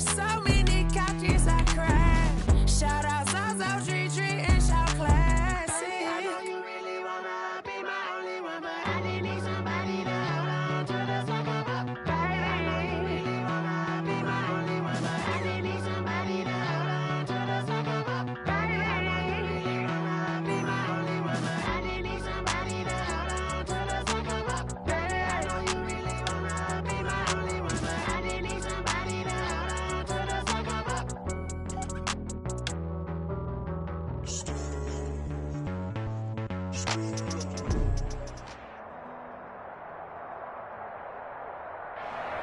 So many couches I cry. Shout out Zazo, Tree, and shout classic. I know you really wanna be my only one, but I didn't need somebody to hold on to the second up. Baby, I know you really wanna be my only one, but I didn't need somebody to hold on to the second up. Baby, I know you really wanna be my only one, but I didn't need somebody to hold on to the second up. Baby, I know you really wanna be my only one, but I didn't need somebody to hold on to the second up.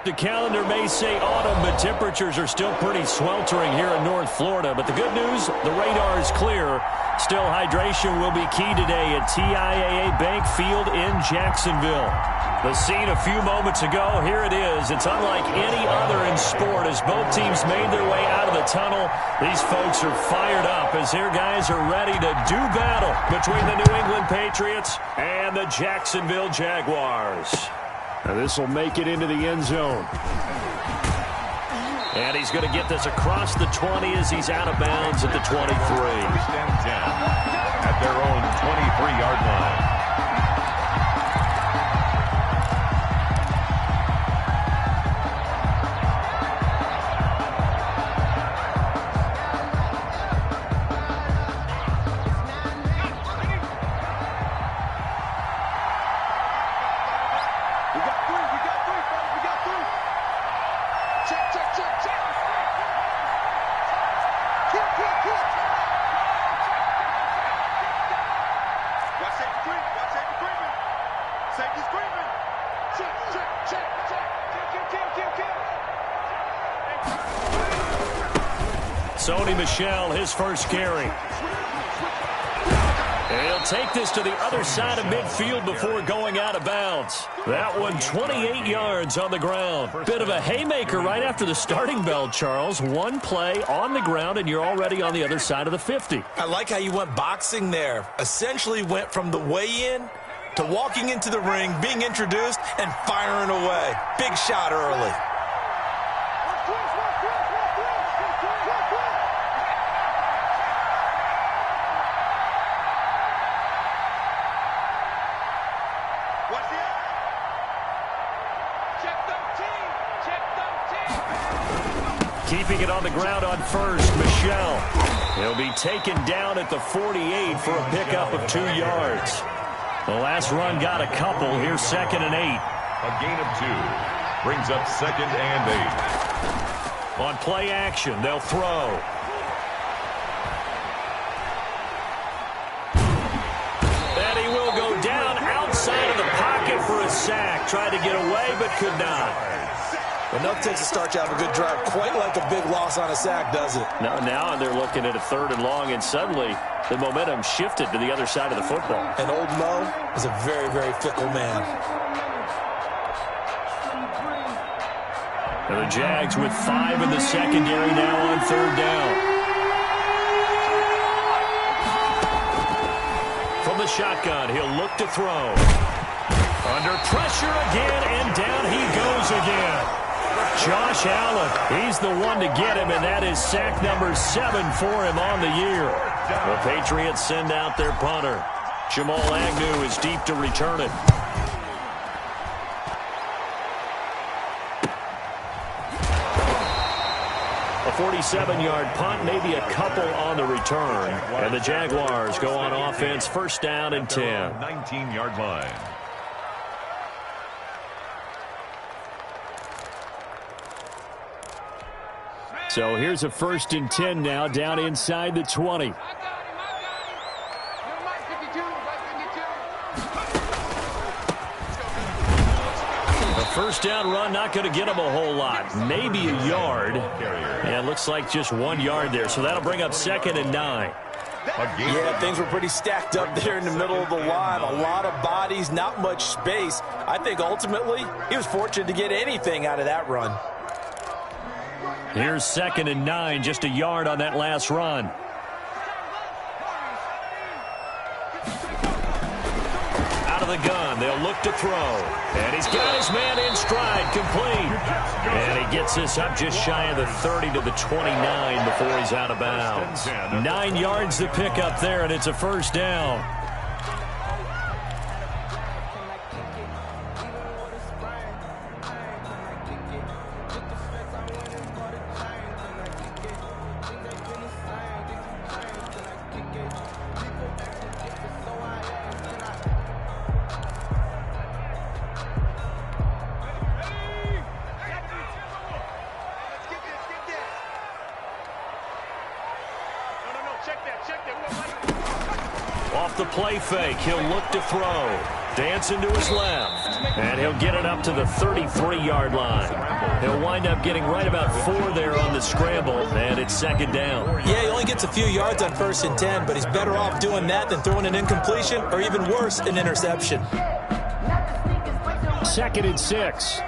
The calendar may say autumn, but temperatures are still pretty sweltering here in North Florida. But the good news, the radar is clear. Still, hydration will be key today at TIAA Bank Field in Jacksonville. The scene a few moments ago, here it is. It's unlike any other in sport as both teams made their way out of the tunnel. These folks are fired up as their guys are ready to do battle between the New England Patriots and the Jacksonville Jaguars. Now this will make it into the end zone. And he's going to get this across the 20 as he's out of bounds at the 23. First and 10 at their own 23-yard line. Sony Michel, his first carry. He'll take this to the other side of midfield before going out of bounds. That one 28 yards on the ground. Bit of a haymaker right after the starting bell, Charles. One play on the ground, and you're already on the other side of the 50. I like how you went boxing there. Essentially went from the weigh-in to walking into the ring, being introduced, and firing away. Big shot early. Keeping it on the ground on first, Michel. He'll be taken down at the 48 for a pickup of 2 yards. The last run got a couple. Here's 2nd and 8. A gain of 2 brings up 2nd and 8. On play action, they'll throw. And he will go down outside of the pocket for a sack. Tried to get away, but could not. Enough takes to start you out of a good drive. Quite like a big loss on a sack, does it? Now they're looking at a 3rd and long, and suddenly the momentum shifted to the other side of the football. And old Mo is a very, very fickle man. And the Jags with 5 in the secondary now on 3rd down. From the shotgun, he'll look to throw. Under pressure again, and down he goes again. Josh Allen, he's the one to get him, and that is sack number 7 for him on the year. The Patriots send out their punter. Jamal Agnew is deep to return it. A 47-yard punt, maybe a couple on the return. And the Jaguars go on offense, 1st down and 10. 19-yard line. So here's a 1st and 10 now, down inside the 20. The 1st down run not going to get him a whole lot. Maybe a yard. Yeah, it looks like just 1 yard there. So that'll bring up 2nd and 9. Yeah, things were pretty stacked up there in the middle of the line. A lot of bodies, not much space. I think ultimately he was fortunate to get anything out of that run. Here's 2nd and 9, just a yard on that last run. Out of of the gun. They'll look to throw. And he's got his man in stride, complete. And he gets this up just shy of the 30 to the 29 before he's out of bounds. 9 yards to pick up there, and it's a first down. Off the play fake, he'll look to throw. Dancing to his left. And he'll get it up to the 33-yard line. He'll wind up getting right about 4 there on the scramble, and it's second down. Yeah, he only gets a few yards on 1st and 10, but he's better off doing that than throwing an incompletion or even worse, an interception. 2nd and 6.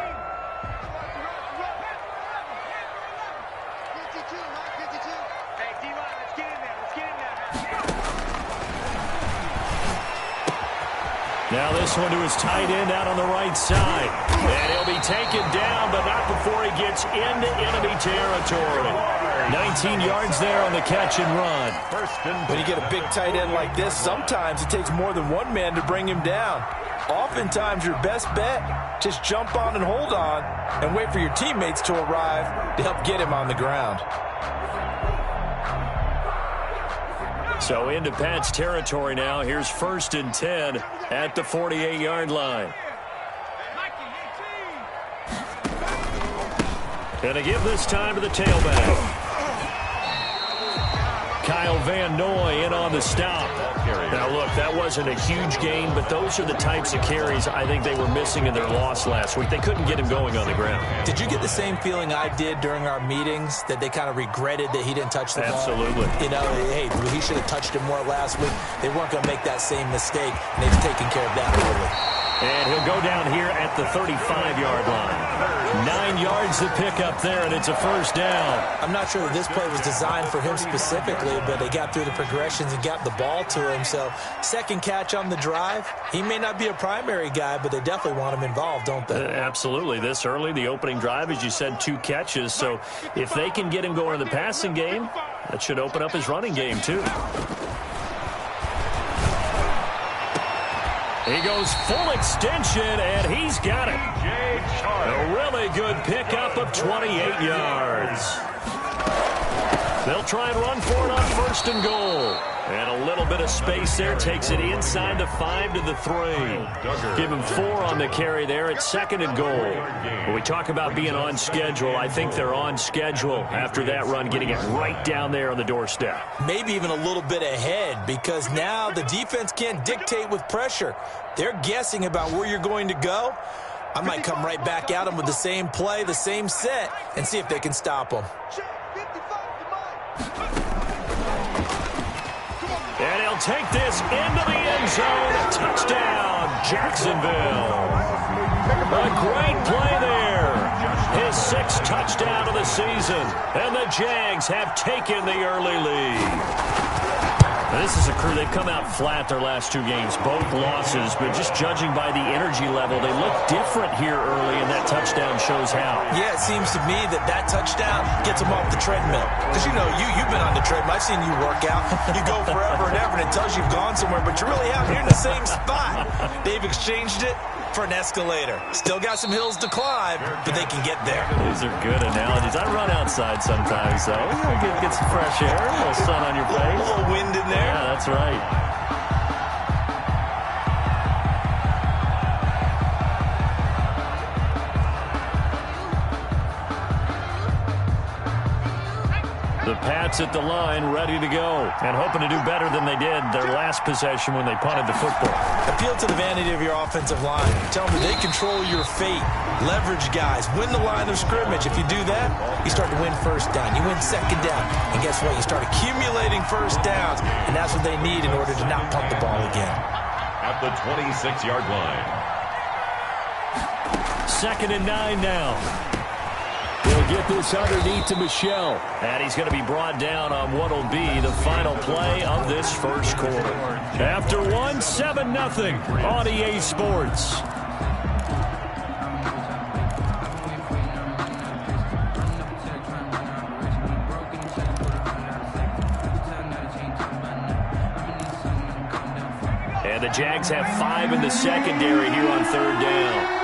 Now this one to his tight end out on the right side. And he'll be taken down, but not before he gets into enemy territory. 19 yards there on the catch and run. When you get a big tight end like this, sometimes it takes more than one man to bring him down. Oftentimes your best bet, just jump on and hold on and wait for your teammates to arrive to help get him on the ground. So into Pat's territory now. Here's 1st and 10 at the 48-yard line. Gonna give this time to the tailback. Kyle Van Noy in on the stop. Now, look, that wasn't a huge gain, but those are the types of carries I think they were missing in their loss last week. They couldn't get him going on the ground. Did you get the same feeling I did during our meetings, that they kind of regretted that he didn't touch the ball? Absolutely. You know, hey, he should have touched it more last week. They weren't going to make that same mistake, and they've taken care of that early. And he'll go down here at the 35-yard line. 9 yards to pick up there, and it's a first down. I'm not sure that this play was designed for him specifically, but they got through the progressions and got the ball to him. So, second catch on the drive. He may not be a primary guy, but they definitely want him involved, don't they? Absolutely. This early, the opening drive, as you said, 2 catches. So, if they can get him going in the passing game, that should open up his running game, too. He goes full extension, and he's got it. A really good pickup of 28 yards. They'll try and run for it on 1st and goal. And a little bit of space there takes it inside the 5 to the 3. Give him 4 on the carry there at 2nd and goal. When we talk about being on schedule, I think they're on schedule after that run, getting it right down there on the doorstep. Maybe even a little bit ahead, because now the defense can't dictate with pressure. They're guessing about where you're going to go. I might come right back at them with the same play, the same set, and see if they can stop them. And he'll take this into the end zone. Touchdown, Jacksonville. A great play there. His 6th touchdown of the season. And the Jags have taken the early lead. Now, this is a crew, they've come out flat their last 2 games, both losses, but just judging by the energy level, they look different here early, and that touchdown shows how. Yeah, it seems to me that touchdown gets them off the treadmill. Because, you know, you've been on the treadmill. I've seen you work out. You go forever and ever, and it tells you you've gone somewhere, but you really haven't. You're in the same spot. They've exchanged it for an escalator. Still got some hills to climb, but they can get there. These are good analogies. I run outside sometimes, so get some fresh air, a little sun on your face. A little wind in there. Yeah, that's right. The Pats at the line, ready to go, and hoping to do better than they did their last possession when they punted the football. Appeal to the vanity of your offensive line. Tell them that they control your fate. Leverage guys. Win the line of scrimmage. If you do that, you start to win 1st down. You win 2nd down. And guess what? You start accumulating 1st downs, and that's what they need in order to not punt the ball again. At the 26-yard line. 2nd and 9 now. He'll get this underneath to Michelle. And he's going to be brought down on what will be the final play of this first quarter. After one, 7-0 on EA Sports. And the Jags have 5 in the secondary here on third down.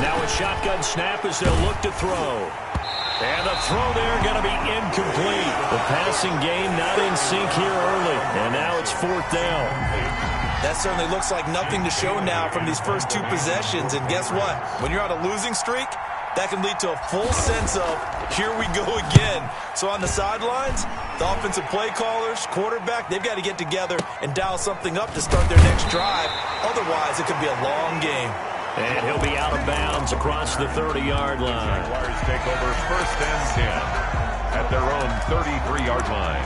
Now a shotgun snap as they'll look to throw. And the throw there going to be incomplete. The passing game not in sync here early. And now it's fourth down. That certainly looks like nothing to show now from these first 2 possessions. And guess what? When you're on a losing streak, that can lead to a full sense of, here we go again. So on the sidelines, the offensive play callers, quarterback, they've got to get together and dial something up to start their next drive. Otherwise, it could be a long game. And he'll be out of bounds across the 30-yard line. Jaguars take over first and 10 at their own 33-yard line.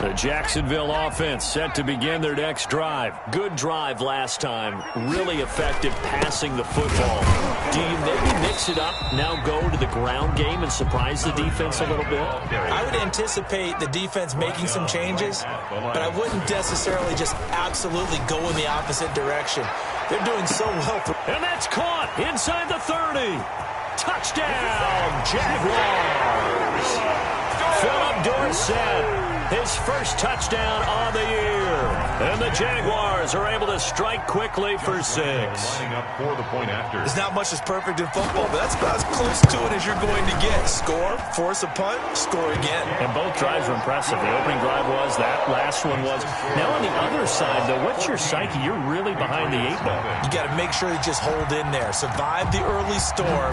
The Jacksonville offense set to begin their next drive. Good drive last time. Really effective passing the football. Do you maybe mix it up, now go to the ground game and surprise the defense a little bit? I would anticipate the defense making some changes, but I wouldn't necessarily just absolutely go in the opposite direction. They're doing so well. And that's caught inside the 30. Touchdown, Jaguars. Philip Dorsett. His first touchdown on the year. And the Jaguars are able to strike quickly for 6. Lining up for the point after. There's not much that's perfect in football, but that's about as close to it as you're going to get. Score, force a punt, score again. And both drives were impressive. The opening drive was, that last one was. Now on the other side, though, what's your psyche? You're really behind the 8 ball. You got to make sure you just hold in there. Survive the early storm.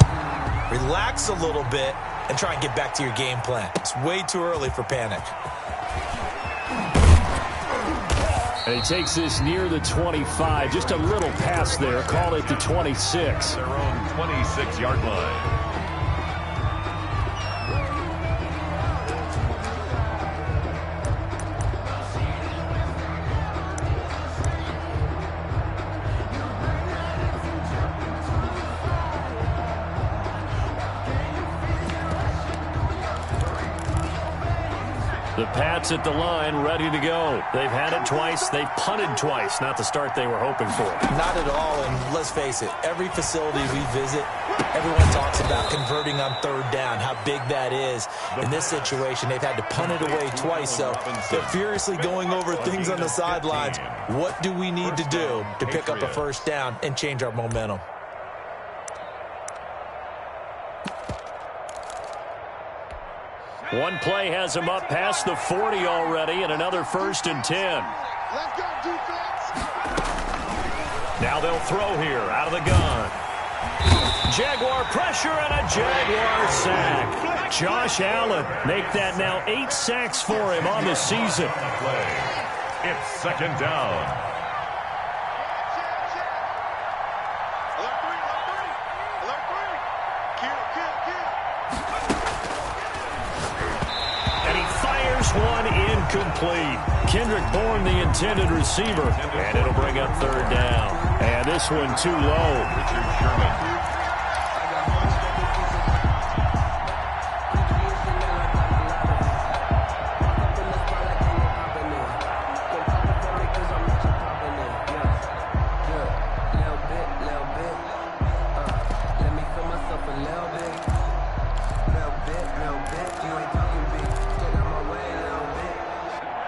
Relax a little bit and try and get back to your game plan. It's way too early for panic. And he takes this near the 25. Just a little pass there. Call it the 26. Their own 26-yard line. The Pats at the line, ready to go. They've had it twice. They've punted twice. Not the start they were hoping for. Not at all, and let's face it, every facility we visit, everyone talks about converting on third down, how big that is. In this situation, they've had to punt it away twice, so they're furiously going over things on the sidelines. What do we need to do to pick up a first down and change our momentum? One play has him up past the 40 already, and another 1st and 10. Let's go, defense. Now they'll throw here out of the gun. Jaguar pressure and a Jaguar sack. Josh Allen make that now 8 sacks for him on the season. It's second down. One incomplete. Kendrick Bourne, the intended receiver. And it'll bring up third down. And this one too low. Richard Sherman.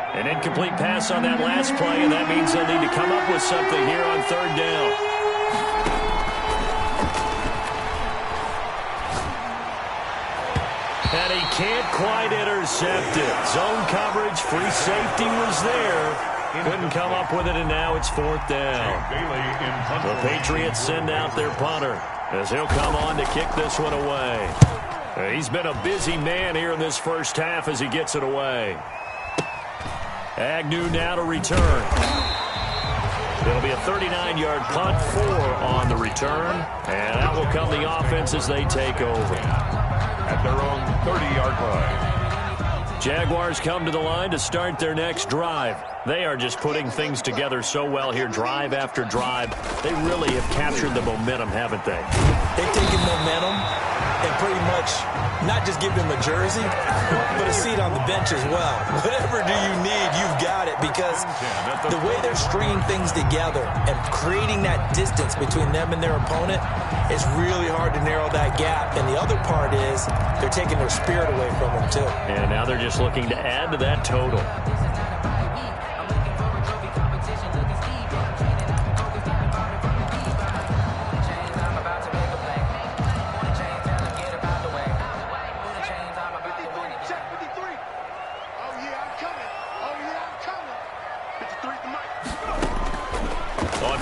An incomplete pass on that last play, and that means they'll need to come up with something here on third down. And he can't quite intercept it. Zone coverage, free safety was there. Couldn't come up with it, and now it's fourth down. The Patriots send out their punter as he'll come on to kick this one away. He's been a busy man here in this first half as he gets it away. Agnew now to return. It'll be a 39-yard punt, 4 on the return. And out will come the offense as they take over. at their own 30-yard line. Jaguars come to the line to start their next drive. They are just putting things together so well here, drive after drive. They really have captured the momentum, haven't they? They've taken momentum and pretty much not just give them a jersey, but a seat on the bench as well. Whatever do you need, you've got it, because the way they're stringing things together and creating that distance between them and their opponent, it's really hard to narrow that gap. And the other part is they're taking their spirit away from them, too. And now they're just looking to add to that total.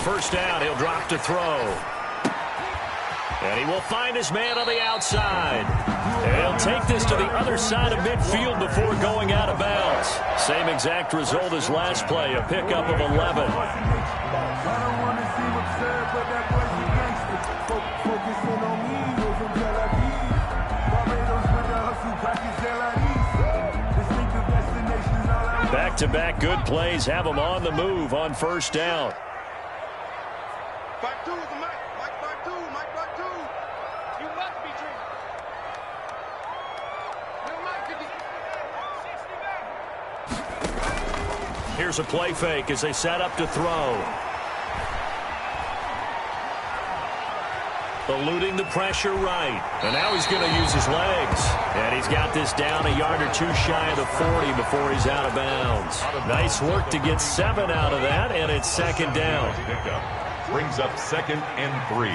First down, he'll drop to throw. And he will find his man on the outside. And he'll take this to the other side of midfield before going out of bounds. Same exact result as last play, a pickup of 11. Back-to-back good plays have him on the move on first down. Here's a play fake as they set up to throw. Eluding the pressure right. And now he's going to use his legs. And he's got this down a yard or two shy of the 40 before he's out of bounds. Nice work to get 7 out of that, and it's second down. Brings up 2nd and 3.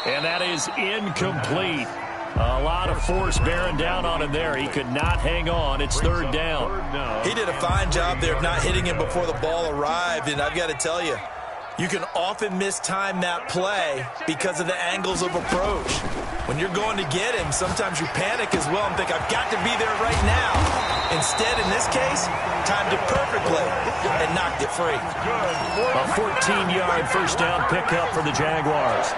And that is incomplete. A lot of force bearing down on him there. He could not hang on. It's third down. He did a fine job there of not hitting him before the ball arrived. And I've got to tell you, you can often mistime that play because of the angles of approach. When you're going to get him, sometimes you panic as well and think, I've got to be there right now. Instead, in this case, timed it perfectly and knocked it free. A 14-yard first down pickup for the Jaguars.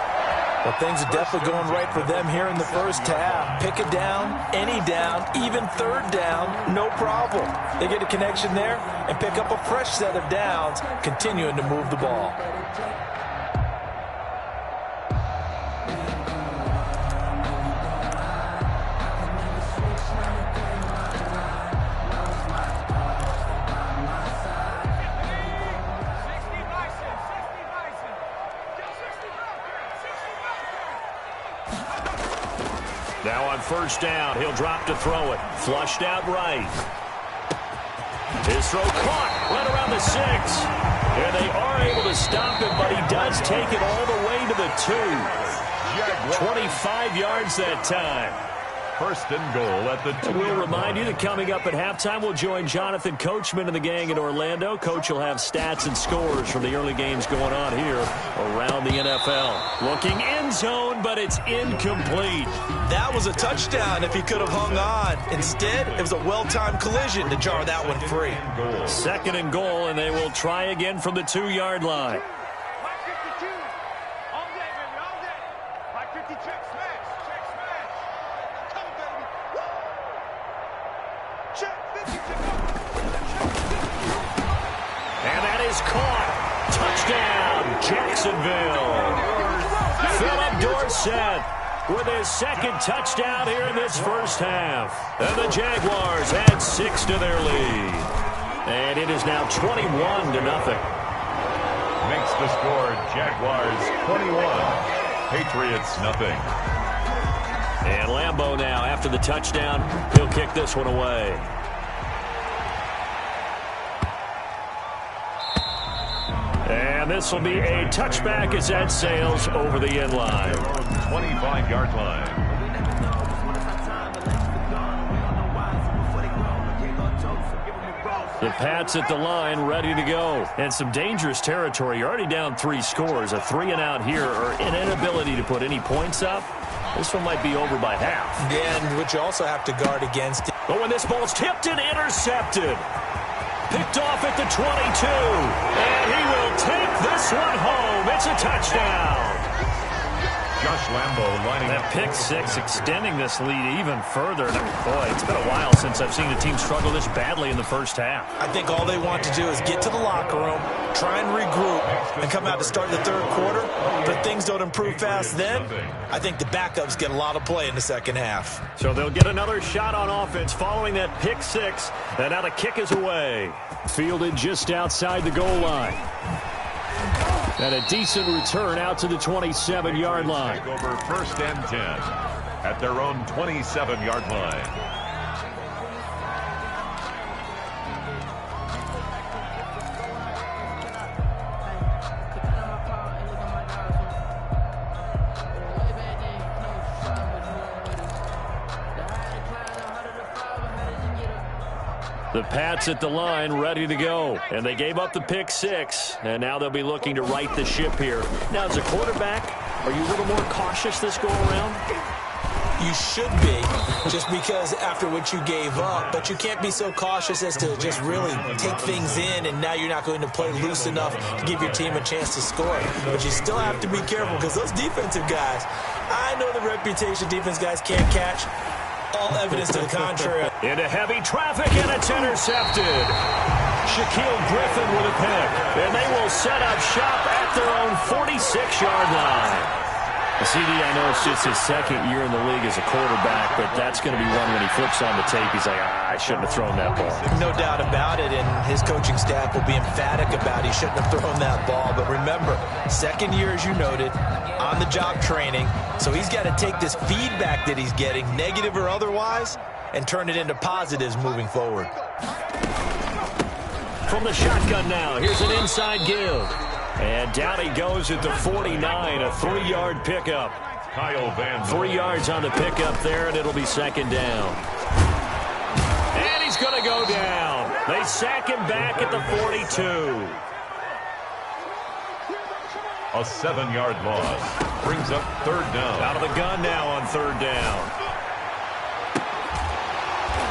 Well, things are definitely going right for them here in the first half. Pick a down, any down, even third down, no problem. They get a connection there and pick up a fresh set of downs, continuing to move the ball. Now on first down, he'll drop to throw it. Flushed out right. His throw caught right around the 6. And they are able to stop him, but he does take it all the way to the 2. 25 yards that time. First and goal at the 2. We'll remind you that coming up at halftime, we'll join Jonathan Coachman and the gang in Orlando. Coach will have stats and scores from the early games going on here around the NFL. Looking end zone, but it's incomplete. That was a touchdown if he could have hung on. Instead, it was a well-timed collision to jar that one free. Second and goal, and they will try again from the 2-yard line. Caught. Touchdown, Jacksonville. Philip Dorsett with his second touchdown here in this first half. And the Jaguars add 6 to their lead. And it is now 21-0. Makes the score Jaguars 21, Patriots nothing. And Lambeau now after the touchdown, he'll kick this one away. And this will be a touchback as that sails over the end line. 25-yard line. The Pats at the line, ready to go. And some dangerous territory. You're already down 3 scores. A 3-and-out here, or an inability to put any points up. This one might be over by half. And which you also have to guard against. But when this ball's tipped and intercepted. Picked off at the 22. And he will take this one home. It's a touchdown. Josh Lambo lining that up. pick six extending this lead even further. Boy, it's been a while since I've seen a team struggle this badly in the first half. I think all they want to do is get to the locker room, try and regroup, and come out to start the third quarter. But if things don't improve fast then, I think the backups get a lot of play in the second half. So they'll get another shot on offense following that pick six. And now the kick is away. Fielded just outside the goal line. And a decent return out to the 27-yard line. Take over 1st and 10 at their own 27-yard line. The Pats at the line, ready to go. And they gave up the pick six, and now they'll be looking to right the ship here. Now, as a quarterback, are you a little more cautious this go-around? You should be, just because after what you gave up. But you can't be so cautious as to just really take things in, and now you're not going to play loose enough to give your team a chance to score. But you still have to be careful, because those defensive guys, I know the reputation defense guys can't catch. All evidence to the contrary. Into heavy traffic, and it's intercepted. Shaquille Griffin with a pick. And they will set up shop at their own 46-yard line. CD, I know it's just his second year in the league as a quarterback, but that's going to be one when he flips on the tape. He's like, I shouldn't have thrown that ball. No doubt about it, and his coaching staff will be emphatic about he shouldn't have thrown that ball. But remember, second year, as you noted, on-the-job training, so he's got to take this feedback that he's getting, negative or otherwise, and turn it into positives moving forward. From the shotgun now, here's an inside give. And down he goes at the 49, a 3-yard pickup. Kyle Van 3 yards on the pickup there, and it'll be second down. And he's going to go down. They sack him back at the 42. A 7-yard loss brings up 3rd down. Out of the gun now on 3rd down.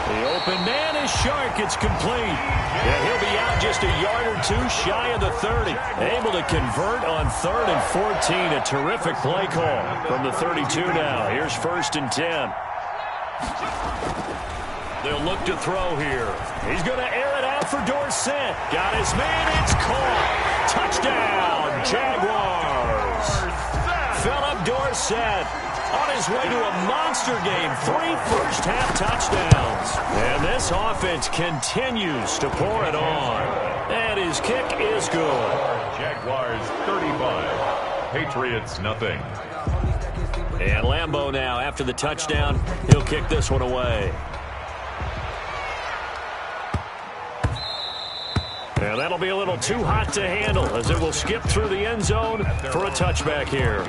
The open man is Shark. It's complete. And he'll be out just a yard or two shy of the 30. Able to convert on 3rd and 14. A terrific play call from the 32 now. Here's 1st and 10. They'll look to throw here. He's going to air it out for Dorsett. Got his man. It's caught. Touchdown, Jaguars. Philip Dorsett on his way to a monster game. 3 first-half touchdowns. And this offense continues to pour it on. And his kick is good. Jaguars 35. Patriots nothing. And Lambo now, after the touchdown, he'll kick this one away. And that'll be a little too hot to handle as it will skip through the end zone for a touchback here.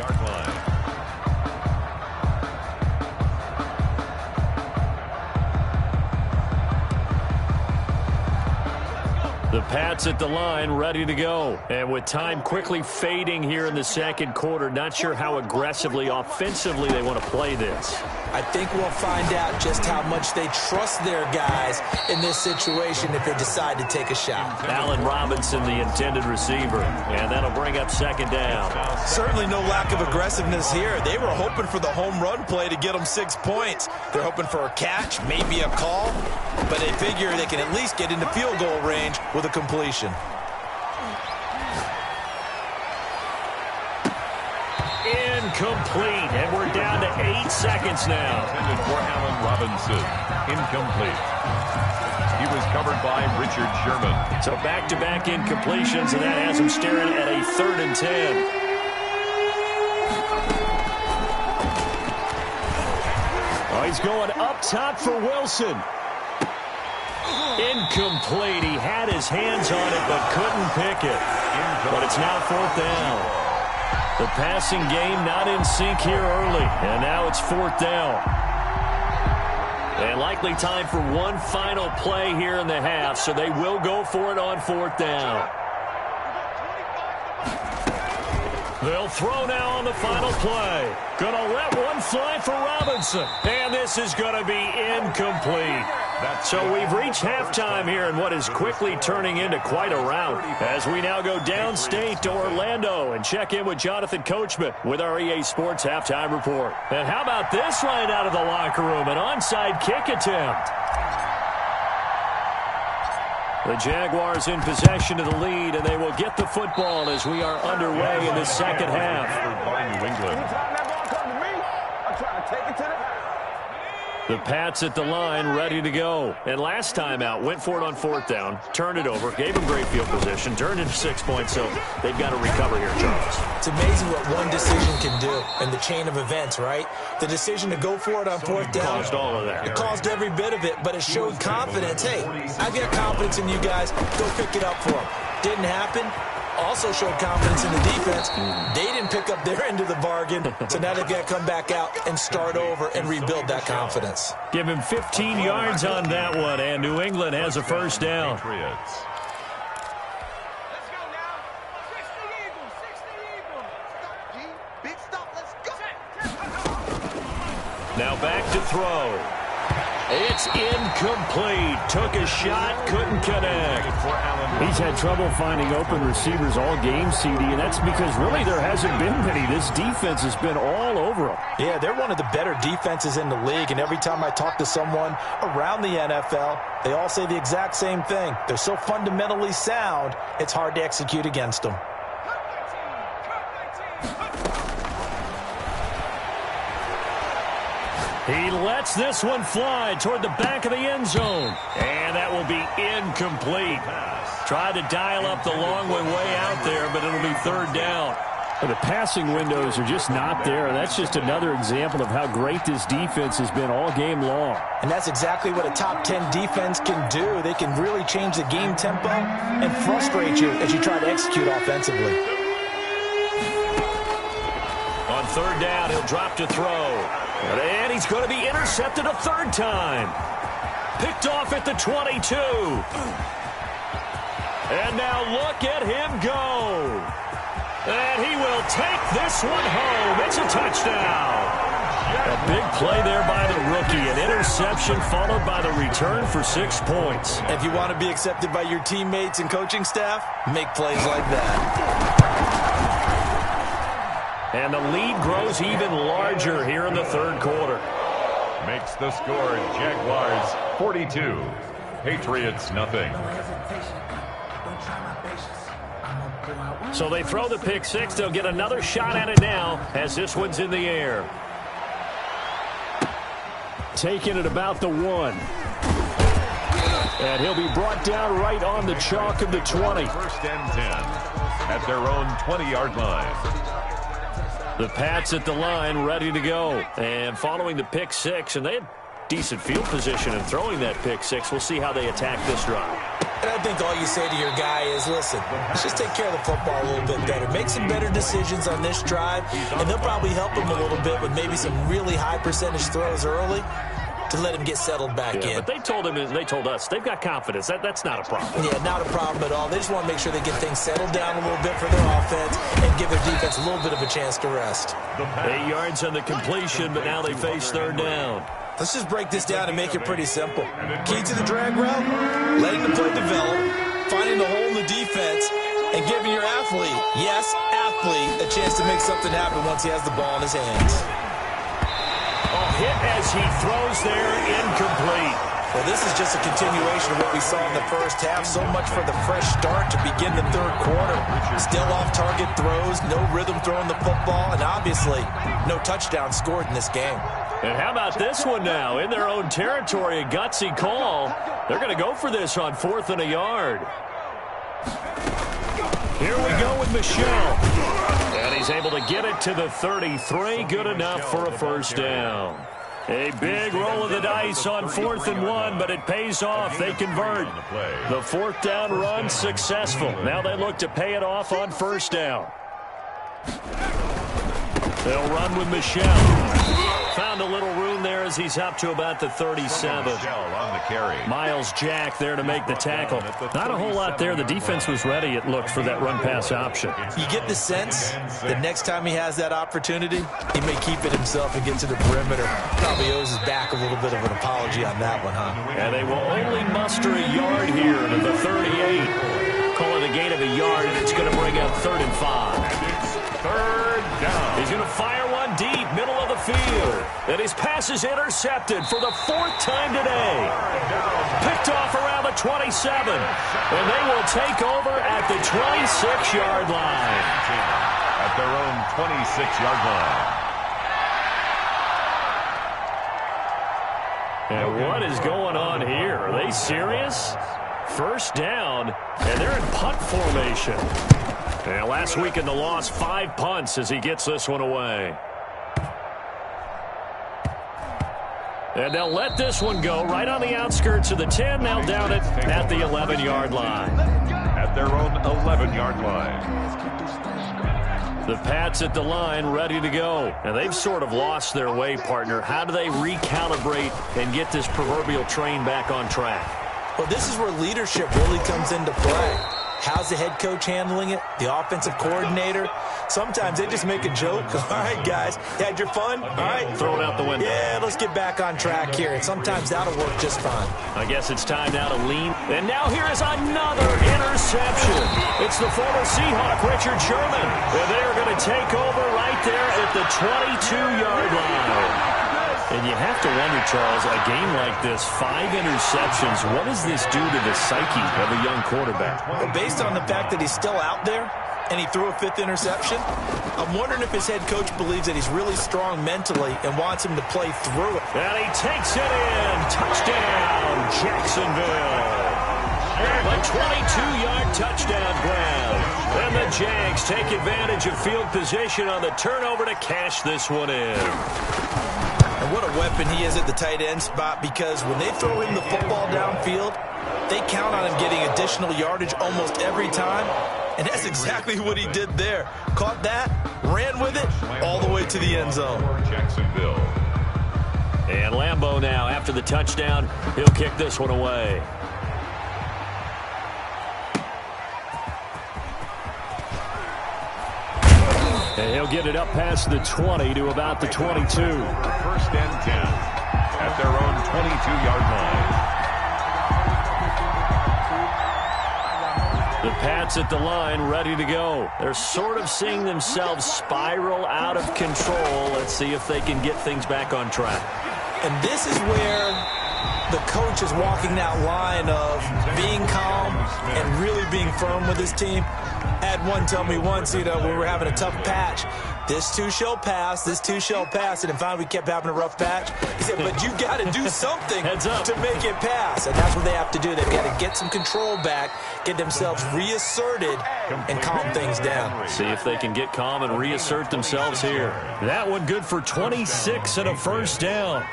The Pats at the line, ready to go. And with time quickly fading here in the second quarter, not sure how aggressively, offensively they want to play this. I think we'll find out just how much they trust their guys in this situation if they decide to take a shot. Allen Robinson, the intended receiver. And that'll bring up second down. Certainly no lack of aggressiveness here. They were hoping for the home run play to get them 6 points. They're hoping for a catch, maybe a call, but they figure they can at least get into field goal range with a completion. Incomplete, and we're down to 8 seconds now. Intended for Allen Robinson. Incomplete. He was covered by Richard Sherman. So back-to-back incompletions, and that has him staring at a 3rd and 10. Oh, he's going up top for Wilson. Incomplete. He had his hands on it but couldn't pick it. But it's now 4th down. The passing game not in sync here early. And now it's 4th down. And likely time for one final play here in the half, so they will go for it on 4th down. They'll throw now on the final play. Gonna let one fly for Robinson. And this is gonna be incomplete. So we've reached halftime here in what is quickly turning into quite a rout as we now go downstate to Orlando and check in with Jonathan Coachman with our EA Sports Halftime Report. And how about this right out of the locker room, an onside kick attempt. The Jaguars in possession of the lead, and they will get the football as we are underway in the second half. New England. The Pats at the line, ready to go. And last time out, went for it on fourth down, turned it over, gave them great field position, turned into 6 points, so they've got to recover here, Charles. It's amazing what one decision can do in the chain of events, right? The decision to go for it on fourth down. Caused all of that. It caused every bit of it, but it showed confidence. Hey, I've got confidence in you guys. Go pick it up for them. Didn't happen. Also showed confidence in the defense. They didn't pick up their end of the bargain, so now they've got to come back out and start over and rebuild that confidence. Give him 15 yards on that one, and New England has a first down. Patriots. Let's go now. 60 Eagles. Big stop. Let's go. Now back to throw. It's incomplete. Took a shot, couldn't connect. He's had trouble finding open receivers all game, CD, and that's because really there hasn't been many. This defense has been all over him. Yeah, they're one of the better defenses in the league, and every time I talk to someone around the NFL, they all say the exact same thing. They're so fundamentally sound, it's hard to execute against them. He lets this one fly toward the back of the end zone. And that will be incomplete. Tried to dial up the long one way out there, but it'll be third down. The passing windows are just not there. That's just another example of how great this defense has been all game long. And that's exactly what a top 10 defense can do. They can really change the game tempo and frustrate you as you try to execute offensively. On third down, he'll drop to throw. And he's going to be intercepted a third time. Picked off at the 22. And now look at him go. And he will take this one home. It's a touchdown. A big play there by the rookie. An interception followed by the return for 6 points. If you want to be accepted by your teammates and coaching staff, make plays like that. And the lead grows even larger here in the third quarter. Makes the score Jaguars 42, Patriots nothing. So they throw the pick six. They'll get another shot at it now as this one's in the air. Taking it about the 1. And he'll be brought down right on the chalk of the 20. First and 10 at their own 20-yard line. The Pats at the line, ready to go. And following the pick six, and they had decent field position in throwing that pick six. We'll see how they attack this drive. And I think all you say to your guy is, listen, let's just take care of the football a little bit better. Make some better decisions on this drive, and they'll probably help him a little bit with maybe some really high percentage throws early to let him get settled back in. But they told him, and they told us, they've got confidence. That's not a problem. Yeah, not a problem at all. They just want to make sure they get things settled down a little bit for their offense and give their defense a little bit of a chance to rest. 8 yards on the completion, but now they face third down. Let's just break this down and make it pretty simple. Key to the drag route, letting the play develop, finding the hole in the defense, and giving your athlete, yes, athlete, a chance to make something happen once he has the ball in his hands. Hit as he throws there, incomplete. Well, this is just a continuation of what we saw in the first half. So much for the fresh start to begin the third quarter. Still off-target throws, no rhythm throwing the football, and obviously no touchdown scored in this game. And how about this one now? In their own territory, a gutsy call. They're going to go for this on 4th and a yard. Here we go with Michelle. And he's able to get it to the 33. Good enough for a first down. A big roll of the dice on 4th and 1, but it pays off. They convert. The 4th down run successful. Now they look to pay it off on first down. They'll run with Michelle. Found a little room there as he's up to about the 37. On the carry. Miles Jack there to make the tackle. Not a whole lot there. The defense was ready, it looked, for that run-pass option. You get the sense that next time he has that opportunity, he may keep it himself and get to the perimeter. Probably owes his back a little bit of an apology on that one, huh? And they will only muster a yard here to the 38. Call it a gain of a yard, and it's going to bring up 3rd and 5. Third down. He's going to fire one deep, middle of the field. And his pass is intercepted for the 4th time today. Picked off around the 27. And they will take over at the 26-yard line. At their own 26-yard line. And what is going on here? Are they serious? First down, and they're in punt formation. And last week in the loss, 5 punts as he gets this one away. And they'll let this one go right on the outskirts of the 10. They'll down it at the 11-yard line. At their own 11-yard line. The Pats at the line ready to go. And they've sort of lost their way, partner. How do they recalibrate and get this proverbial train back on track? Well, this is where leadership really comes into play. How's the head coach handling it? The offensive coordinator? Sometimes they just make a joke. All right, guys, you had your fun? All right. Throw it out the window. Yeah, let's get back on track here. And sometimes that'll work just fine. I guess it's time now to lean. And now here is another interception. It's the former Seahawk, Richard Sherman. And they are going to take over right there at the 22-yard line. And you have to wonder, Charles, a game like this, 5 interceptions, what does this do to the psyche of a young quarterback? Well, based on the fact that he's still out there and he threw a 5th interception, I'm wondering if his head coach believes that he's really strong mentally and wants him to play through it. And he takes it in. Touchdown, Jacksonville. A 22-yard touchdown grab. And the Jags take advantage of field position on the turnover to cash this one in. And what a weapon he is at the tight end spot, because when they throw him the football downfield, they count on him getting additional yardage almost every time. And that's exactly what he did there. Caught that, ran with it, all the way to the end zone. Jacksonville. And Lambeau now, after the touchdown, he'll kick this one away. And he'll get it up past the 20 to about the 22. 1st and 10 at their own 22-yard line. The Pats at the line ready to go. They're sort of seeing themselves spiral out of control. Let's see if they can get things back on track. And this is where the coach is walking that line of being calm and really being firm with his team. I had one tell me once, when we were having a tough patch, this too shall pass, this too shall pass. And finally we kept having a rough patch. He said, but you got to do something to make it pass. And that's what they have to do. They've got to get some control back, get themselves reasserted, and calm things down. See if they can get calm and reassert themselves here. That one good for 26 and a 1st down.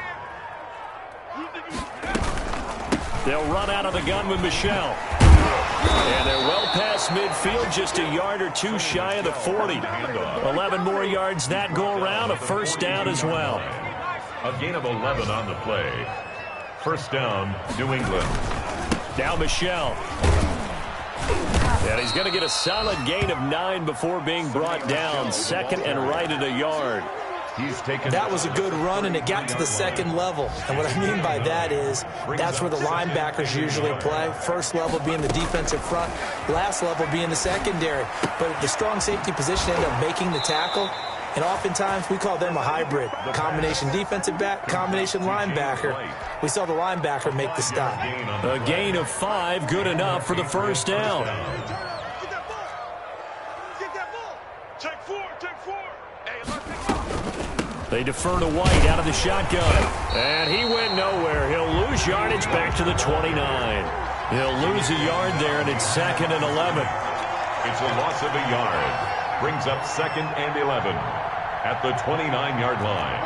They'll run out of the gun with Michelle. And they're well past midfield, just a yard or two shy of the 40. 11 more yards that go around, a 1st down as well. A gain of 11 on the play. 1st down, New England. Now Michelle. And he's going to get a solid gain of 9 before being brought down. 2nd and right at a yard. That was a good run, and it got to the 2nd level. And what I mean by that is that's where the linebackers usually play. 1st level being the defensive front, last level being the secondary. But the strong safety position ended up making the tackle. And oftentimes we call them a hybrid. Combination defensive back, combination linebacker. We saw the linebacker make the stop. A gain of 5, good enough for the 1st down. They defer to White out of the shotgun. And he went nowhere. He'll lose yardage back to the 29. He'll lose a yard there, and it's 2nd and 11. It's a loss of a yard. Brings up 2nd and 11 at the 29-yard line.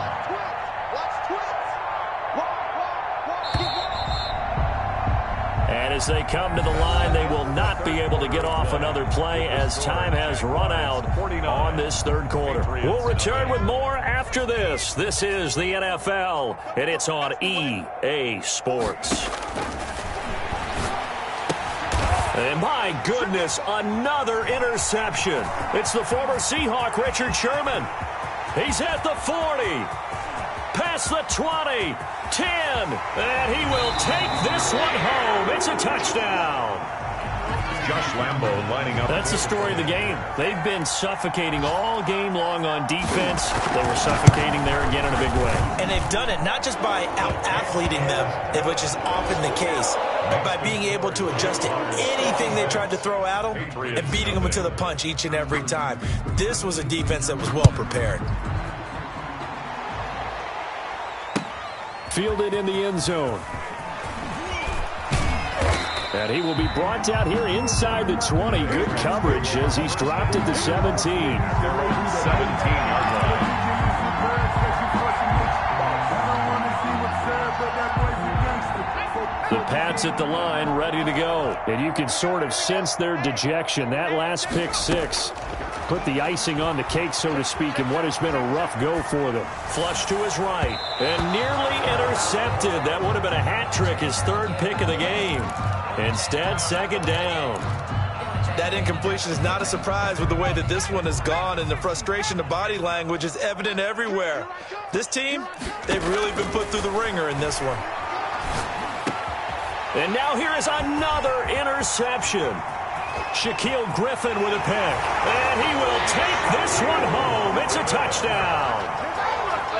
And as they come to the line, they will not be able to get off another play as time has run out on this third quarter. We'll return with more after this. This is the NFL, and it's on EA Sports. And my goodness, another interception. It's the former Seahawk, Richard Sherman. He's at the 40, past the 20, 10, and he will take this one home. It's a touchdown. Josh Lambo lining up. That's the story of the game. They've been suffocating all game long on defense. They were suffocating there again in a big way. And they've done it not just by out-athleting them, which is often the case, but by being able to adjust to anything they tried to throw at them and beating them to the punch each and every time. This was a defense that was well prepared. Fielded in the end zone. And he will be brought down here inside the 20. Good coverage as he's dropped at the 17. 17-yard line. The Pats at the line, ready to go. And you can sort of sense their dejection. That last pick six put the icing on the cake, so to speak, in what has been a rough go for them. Flush to his right and nearly intercepted. That would have been a hat trick, his third pick of the game. Instead, second down. That incompletion is not a surprise with the way that this one has gone, and the frustration, the body language is evident everywhere. This team, they've really been put through the ringer in this one. And now here is another interception. Shaquille Griffin with a pick. And he will take this one home. It's a touchdown.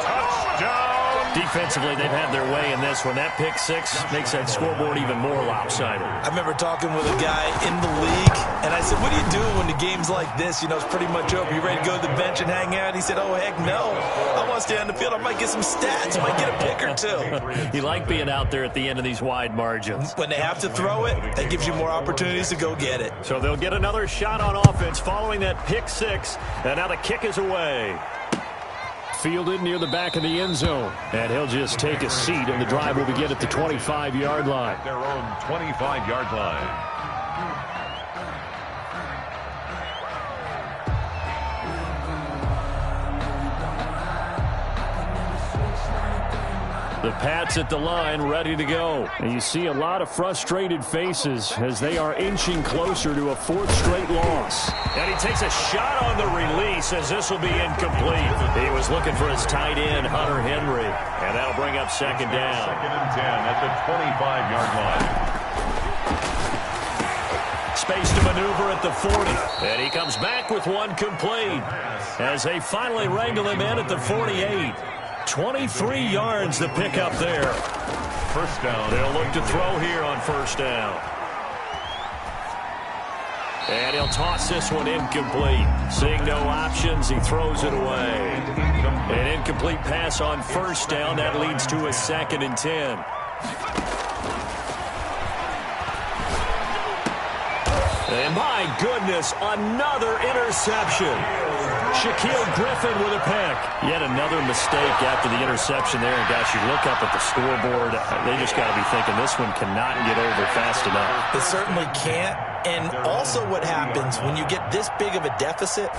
Touchdown. Defensively, they've had their way in this one. That pick six makes that scoreboard even more lopsided. I remember talking with a guy in the league, and I said, what do you do when the game's like this? You know, it's pretty much over. You ready to go to the bench and hang out? He said, oh, heck no. I want to stay on the field. I might get some stats. I might get a pick or two. You like being out there at the end of these wide margins. When they have to throw it, that gives you more opportunities to go get it. So they'll get another shot on offense following that pick six. And now the kick is away. Fielded near the back of the end zone. And he'll just take a seat, and the drive will begin at the 25-yard line. Their own 25-yard line. The Pats at the line, ready to go. And you see a lot of frustrated faces as they are inching closer to a fourth straight loss. And he takes a shot on the release as this will be incomplete. He was looking for his tight end, Hunter Henry. And that'll bring up second down. Second and 10 at the 25-yard line. Space to maneuver at the 40. And he comes back with one complete as they finally wrangle him in at the 48. 23 yards to pick up there. First down. They'll look to throw here on first down. And he'll toss this one incomplete. Seeing no options, he throws it away. An incomplete pass on first down. That leads to a second and 10. And my goodness, another interception. Shaquille Griffin with a pick. Yet another mistake after the interception there. And gosh, you look up at the scoreboard, they just got to be thinking this one cannot get over fast enough. It certainly can't. And also what happens when you get this big of a deficit,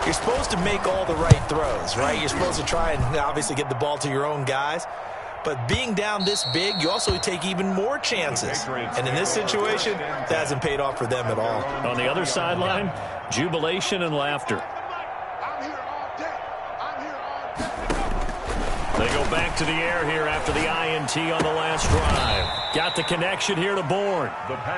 you're supposed to make all the right throws, right? You're supposed to try and obviously get the ball to your own guys. But being down this big, you also take even more chances. And in this situation, that hasn't paid off for them at all. On the other sideline, jubilation and laughter. They go back to the air here after the INT on the last drive. Got the connection here to Bourne.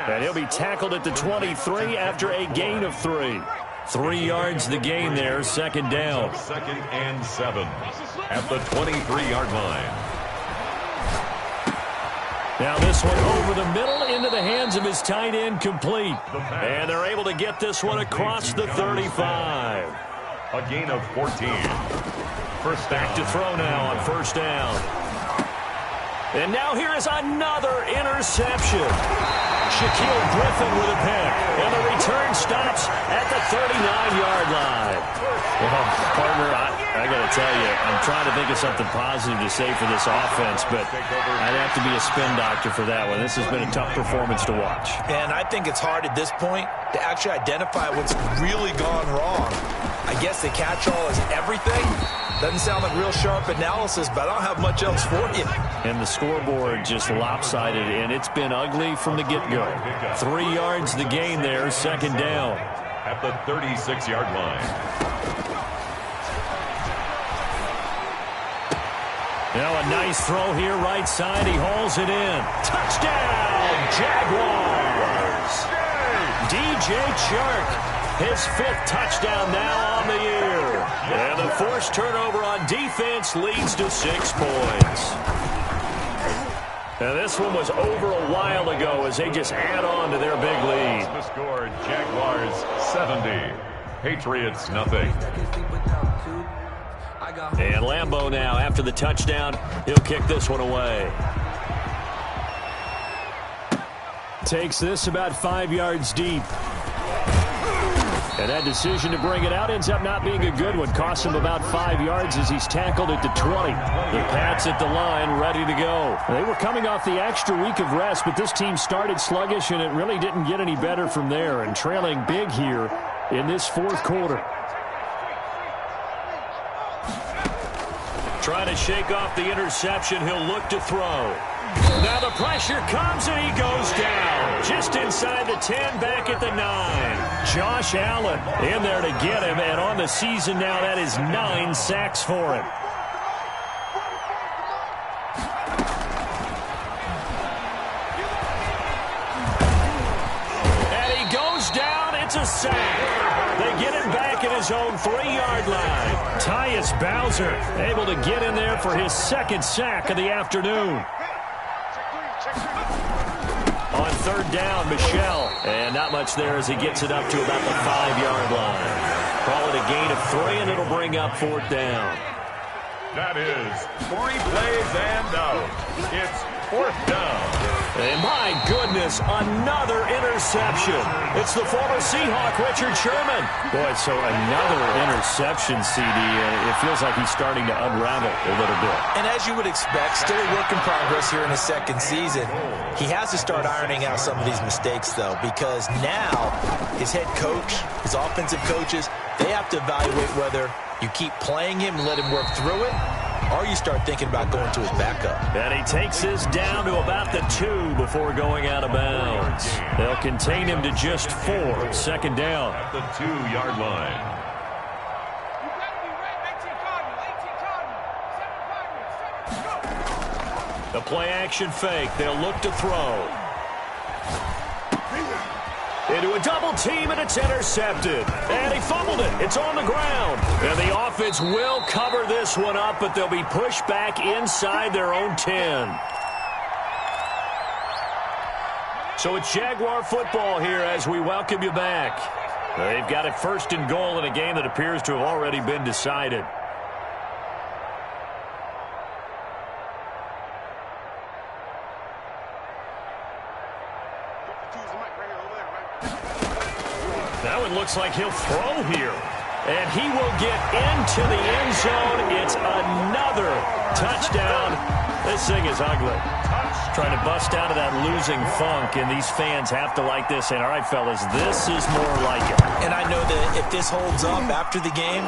And he'll be tackled at the 23 after a gain of 3. 3 yards the gain there, second down. Second and 7 at the 23-yard line. Now this one over the middle into the hands of his tight end, complete. And they're able to get this one across the 35. A gain of 14. First down. Back to throw now on first down. And now here is another interception. Shaquille Griffin with a pick. And the return stops at the 39-yard line. Well, partner, I got to tell you, I'm trying to think of something positive to say for this offense, but I'd have to be a spin doctor for that one. This has been a tough performance to watch. And I think it's hard at this point to actually identify what's really gone wrong. I guess the catch-all is everything. Doesn't sound like real sharp analysis, but I don't have much else for you. And the scoreboard just lopsided, and it's been ugly from the get-go. 3 yards the gain there, second down. At the 36-yard line. Now a nice throw here, right side. He hauls it in. Touchdown, Jaguars! DJ Chark. His 5th touchdown now on the year. And the forced turnover on defense leads to 6 points. Now this one was over a while ago as they just add on to their big lead. The score, Jaguars 70, Patriots nothing. And Lambeau now, after the touchdown, he'll kick this one away. Takes this about 5 yards deep. And that decision to bring it out ends up not being a good one. Costs him about 5 yards as he's tackled at the 20. The Pats at the line, ready to go. They were coming off the extra week of rest, but this team started sluggish, and it really didn't get any better from there. And trailing big here in this 4th quarter. Trying to shake off the interception. He'll look to throw. Now the pressure comes, and he goes down. Just inside the 10, back at the 9. Josh Allen in there to get him, and on the season now, that is 9 sacks for him. And he goes down. It's a sack. They get him back at his own 3-yard line. Tyus Bowser able to get in there for his 2nd sack of the afternoon. On 3rd down, Michel. And not much there as he gets it up to about the 5-yard line. Call it a gain of 3, and it'll bring up 4th down. That is 3 plays and out. It's 4th down. And my goodness, another interception. It's the former Seahawk, Richard Sherman. Boy, so another interception, CD. It feels like he's starting to unravel a little bit. And as you would expect, still a work in progress here in his 2nd season. He has to start ironing out some of these mistakes, though, because now his head coach, his offensive coaches, they have to evaluate whether you keep playing him and let him work through it, or you start thinking about going to his backup. And he takes this down to about the 2 before going out of bounds. They'll contain him to just 4. 2nd down. At the 2-yard line. The play-action fake. They'll look to throw. Into a double team, and it's intercepted. And he fumbled it. It's on the ground. And the offense will cover this one up, but they'll be pushed back inside their own 10. So it's Jaguar football here as we welcome you back. They've got it 1st and goal in a game that appears to have already been decided. Now it looks like he'll throw here. And he will get into the end zone. It's another touchdown. This thing is ugly. Trying to bust out of that losing funk, and these fans have to like this. And all right, fellas, this is more like it. And I know that if this holds up after the game,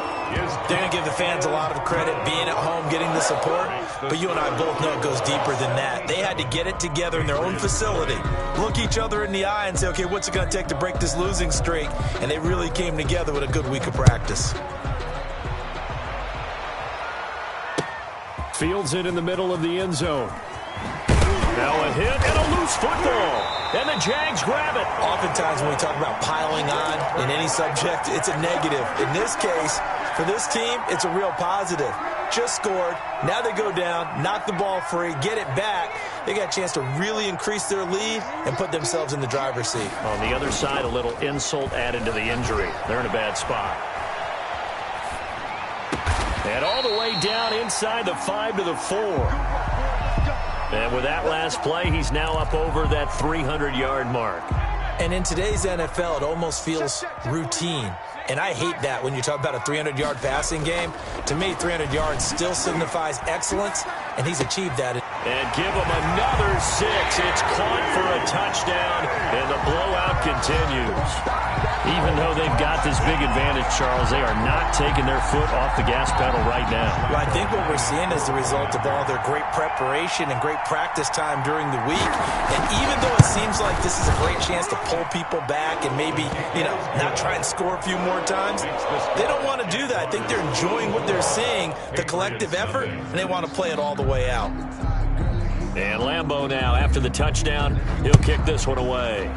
they're going to give the fans a lot of credit being at home, getting the support. But you and I both know it goes deeper than that. They had to get it together in their own facility, look each other in the eye and say, okay, what's it going to take to break this losing streak? And they really came together with a good week of practice. Fields it in the middle of the end zone. Now a hit and a loose football. And the Jags grab it. Oftentimes when we talk about piling on in any subject, it's a negative. In this case, for this team, it's a real positive. Just scored. Now they go down, knock the ball free, get it back. They got a chance to really increase their lead and put themselves in the driver's seat. On the other side, a little insult added to the injury. They're in a bad spot. And all the way down inside the 5 to the 4. And with that last play, he's now up over that 300-yard mark. And in today's NFL, it almost feels routine. And I hate that when you talk about a 300-yard passing game. To me, 300 yards still signifies excellence, and he's achieved that. And give him another 6. It's caught for a touchdown, and the blowout continues. Even though they've got this big advantage, Charles, they are not taking their foot off the gas pedal right now. Well, I think what we're seeing is the result of all their great preparation and great practice time during the week. And even though it seems like this is a great chance to pull people back and maybe, not try and score a few more times, they don't want to do that. I think they're enjoying what they're seeing, the collective effort, and they want to play it all the way out. And Lambeau now, after the touchdown, he'll kick this one away.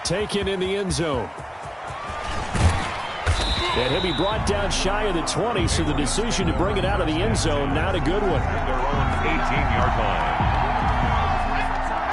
Taken in the end zone. And he'll be brought down shy of the 20, so the decision to bring it out of the end zone, not a good one. Their own 18-yard line.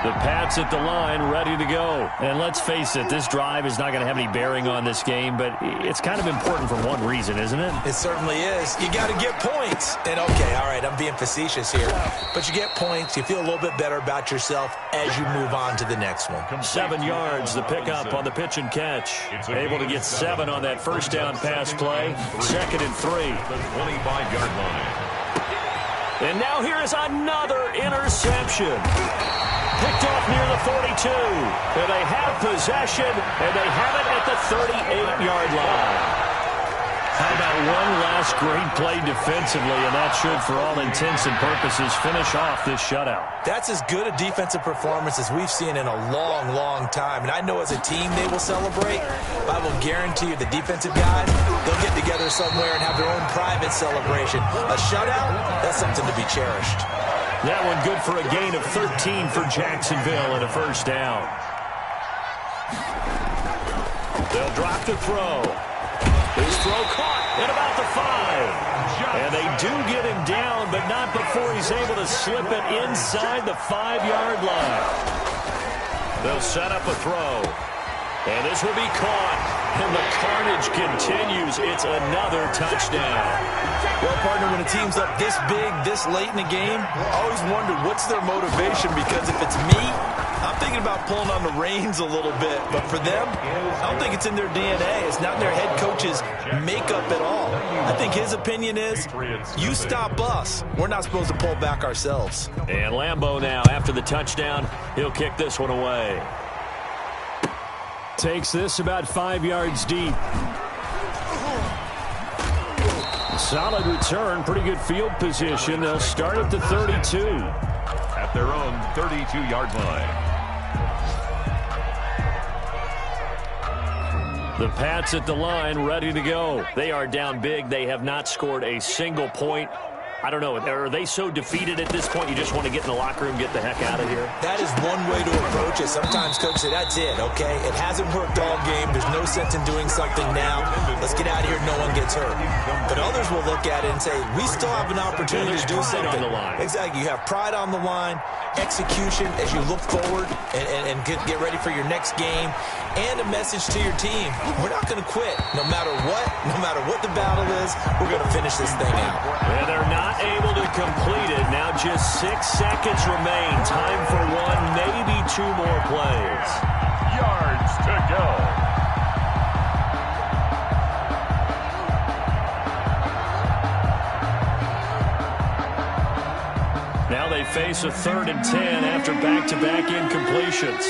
The Pats at the line, ready to go. And let's face it, this drive is not going to have any bearing on this game, but it's kind of important for one reason, isn't it? It certainly is. You got to get points. And, okay, all right, I'm being facetious here. But you get points, you feel a little bit better about yourself as you move on to the next one. 7 yards, the pickup on the pitch and catch. Able to get 7 on that first down pass play. 2nd and 3. The 25-yard line. And now here is another interception. Picked off near the 42. And they have possession, and they have it at the 38-yard line. How about one last great play defensively, and that should, for all intents and purposes, finish off this shutout. That's as good a defensive performance as we've seen in a long, long time. And I know as a team they will celebrate, but I will guarantee you the defensive guys, they'll get together somewhere and have their own private celebration. A shutout, that's something to be cherished. That one good for a gain of 13 for Jacksonville and a first down. They'll drop to throw. His throw caught at about the 5. And they do get him down, but not before he's able to slip it inside the 5-yard line. They'll set up a throw. And this will be caught. And the carnage continues. It's another touchdown. Well, partner, when a team's up this big, this late in the game, I always wonder what's their motivation, because if it's me, I'm thinking about pulling on the reins a little bit. But for them, I don't think it's in their DNA. It's not in their head coach's makeup at all. I think his opinion is, you stop us. We're not supposed to pull back ourselves. And Lambeau now, after the touchdown, he'll kick this one away. Takes this about 5 yards deep. Solid return, pretty good field position. They'll start at the 32. At their own 32-yard line. The Pats at the line, ready to go. They are down big. They have not scored a single point. I don't know. Are they so defeated at this point you just want to get in the locker room, get the heck out of here? That is one way to approach it. Sometimes coaches say, that's it, okay? It hasn't worked all game. There's no sense in doing something now. Let's get out of here. No one gets hurt. But others will look at it and say, we still have an opportunity to do something. On the line. Exactly. You have pride on the line, execution as you look forward and get ready for your next game, and a message to your team. We're not going to quit. No matter what the battle is, we're going to finish this thing out. And they're not able to complete it. Now just 6 seconds remain. Time for one, maybe 2 more plays. Yards to go. Now they face a 3rd and 10 after back-to-back incompletions.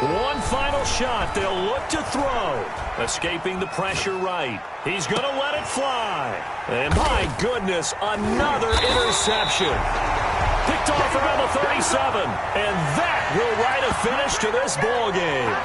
One final shot. They'll look to throw. Escaping the pressure right. He's going to let it fly. And my goodness, another interception. Picked off around the 37. And that will write a finish to this ball game.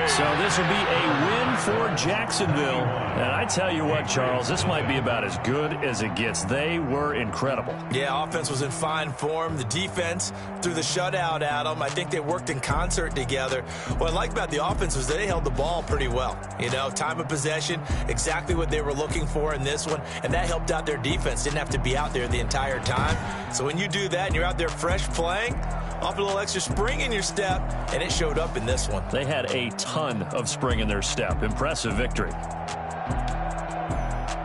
So this will be a win for Jacksonville. And I tell you what, Charles, this might be about as good as it gets. They were incredible. Yeah, offense was in fine form. The defense threw the shutout at them. I think they worked in concert together. What I like about the offense was they held the ball pretty well. You know, time of possession, exactly what they were looking for in this one. And that helped out their defense. Didn't have to be out there the entire time. So when you do that and you're out there fresh playing, Offer a little extra spring in your step, and it showed up in this one. They had a ton of spring in their step. Impressive victory.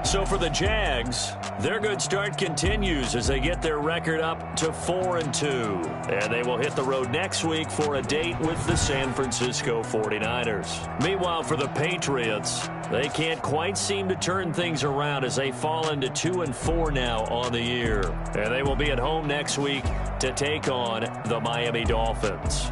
So for the Jags, their good start continues as they get their record up to 4-2. And they will hit the road next week for a date with the San Francisco 49ers. Meanwhile, for the Patriots, they can't quite seem to turn things around as they fall into 2-4 now on the year. And they will be at home next week to take on the Miami Dolphins.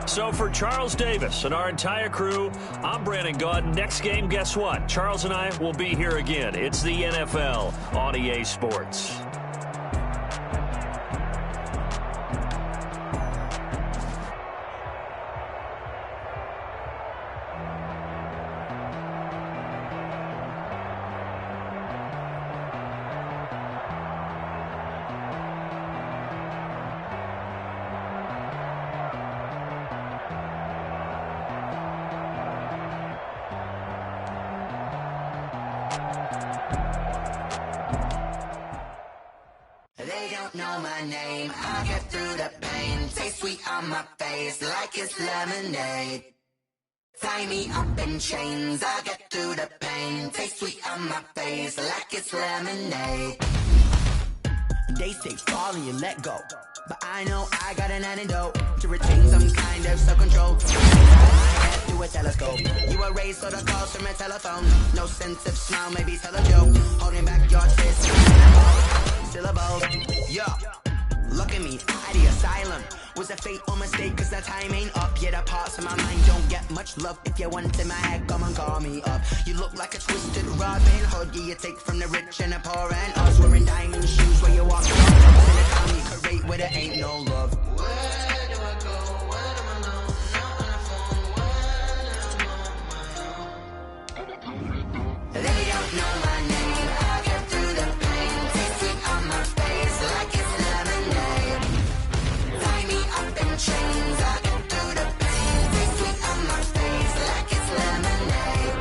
So for Charles Davis and our entire crew, I'm Brandon Gaudin. Next game, guess what? Charles and I will be here again. It's the NFL on EA Sports. They don't know my name. I get through the pain. Taste sweet on my face like it's lemonade. Tie me up in chains. I get through the pain. Taste sweet on my face like it's lemonade. They say fall and you let go, but I know I got an antidote to retain some kind of self-control. Through a telescope, you were raised so the calls from a telephone. No sense of smile, maybe tell a joke. Holding back your tears. Syllables, yeah. Look at me, at the asylum. Was a fate or mistake, cause the time ain't up. Yet the parts of my mind don't get much love. If you want in my head, come and call me up. You look like a twisted Robin Hood. Yeah, you take from the rich and the poor and us. Wearing diamond shoes where you walk in a county parade where there ain't no love. Where do I go? Where do I know? Not on the phone. Where am I on my own? They don't know my name. I get through the pain. Taste sweet on my face like it's lemonade. Tie me up in chains. I get through the pain. Taste sweet on my face like it's lemonade.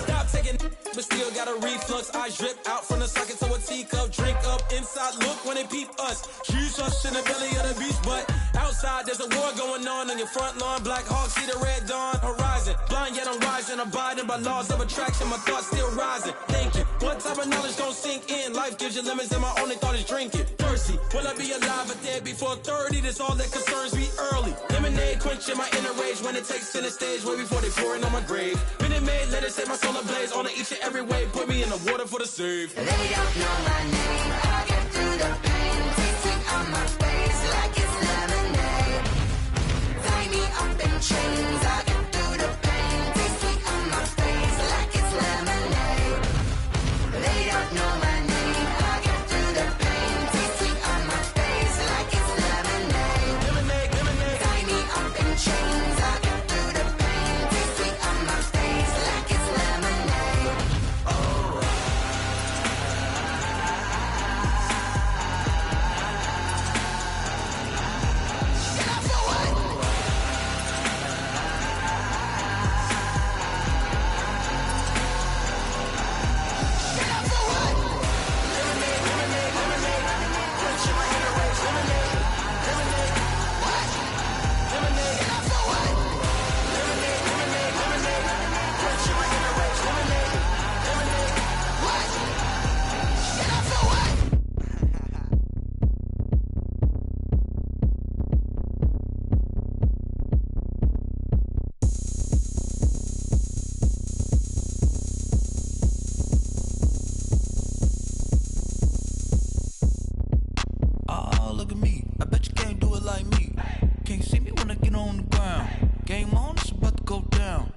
Stop taking, but still got a reflux. Eyes drip out from the socket to a teacup. Drink up inside, look when they peep us. Choose us in the belly of the beach, but outside there's a war going on your front lawn. Black Hawks see the red dawn horizon. Blind yet I'm rising, abiding by laws of attraction. My thoughts still rising. Thinking, what type of knowledge don't sink in? Life gives you limits, and my only thought is drinking. Thirsty, will I be alive or dead before 30? That's all that concerns me early. Lemonade quenching my inner rage when it takes center stage way before they pour it on my grave. Minute Maid, let it set my soul ablaze on each and every way. Put me in the water for the save. They don't know my name. I get through the pain. Taste sweet on my face like it's lemonade. Tie me up in chains. I get through the pain. Taste sweet on my face like it's lemonade. They don't know my name. I get through the pain. Taste sweet on my face like it's lemonade. Tie me up in chains. I get through the pain. Taste sweet on my face like it's lemonade. Oh. Oh, look at me. I bet you can't do it like me. Can't see me when I get on the ground. Game on, it's about to go down.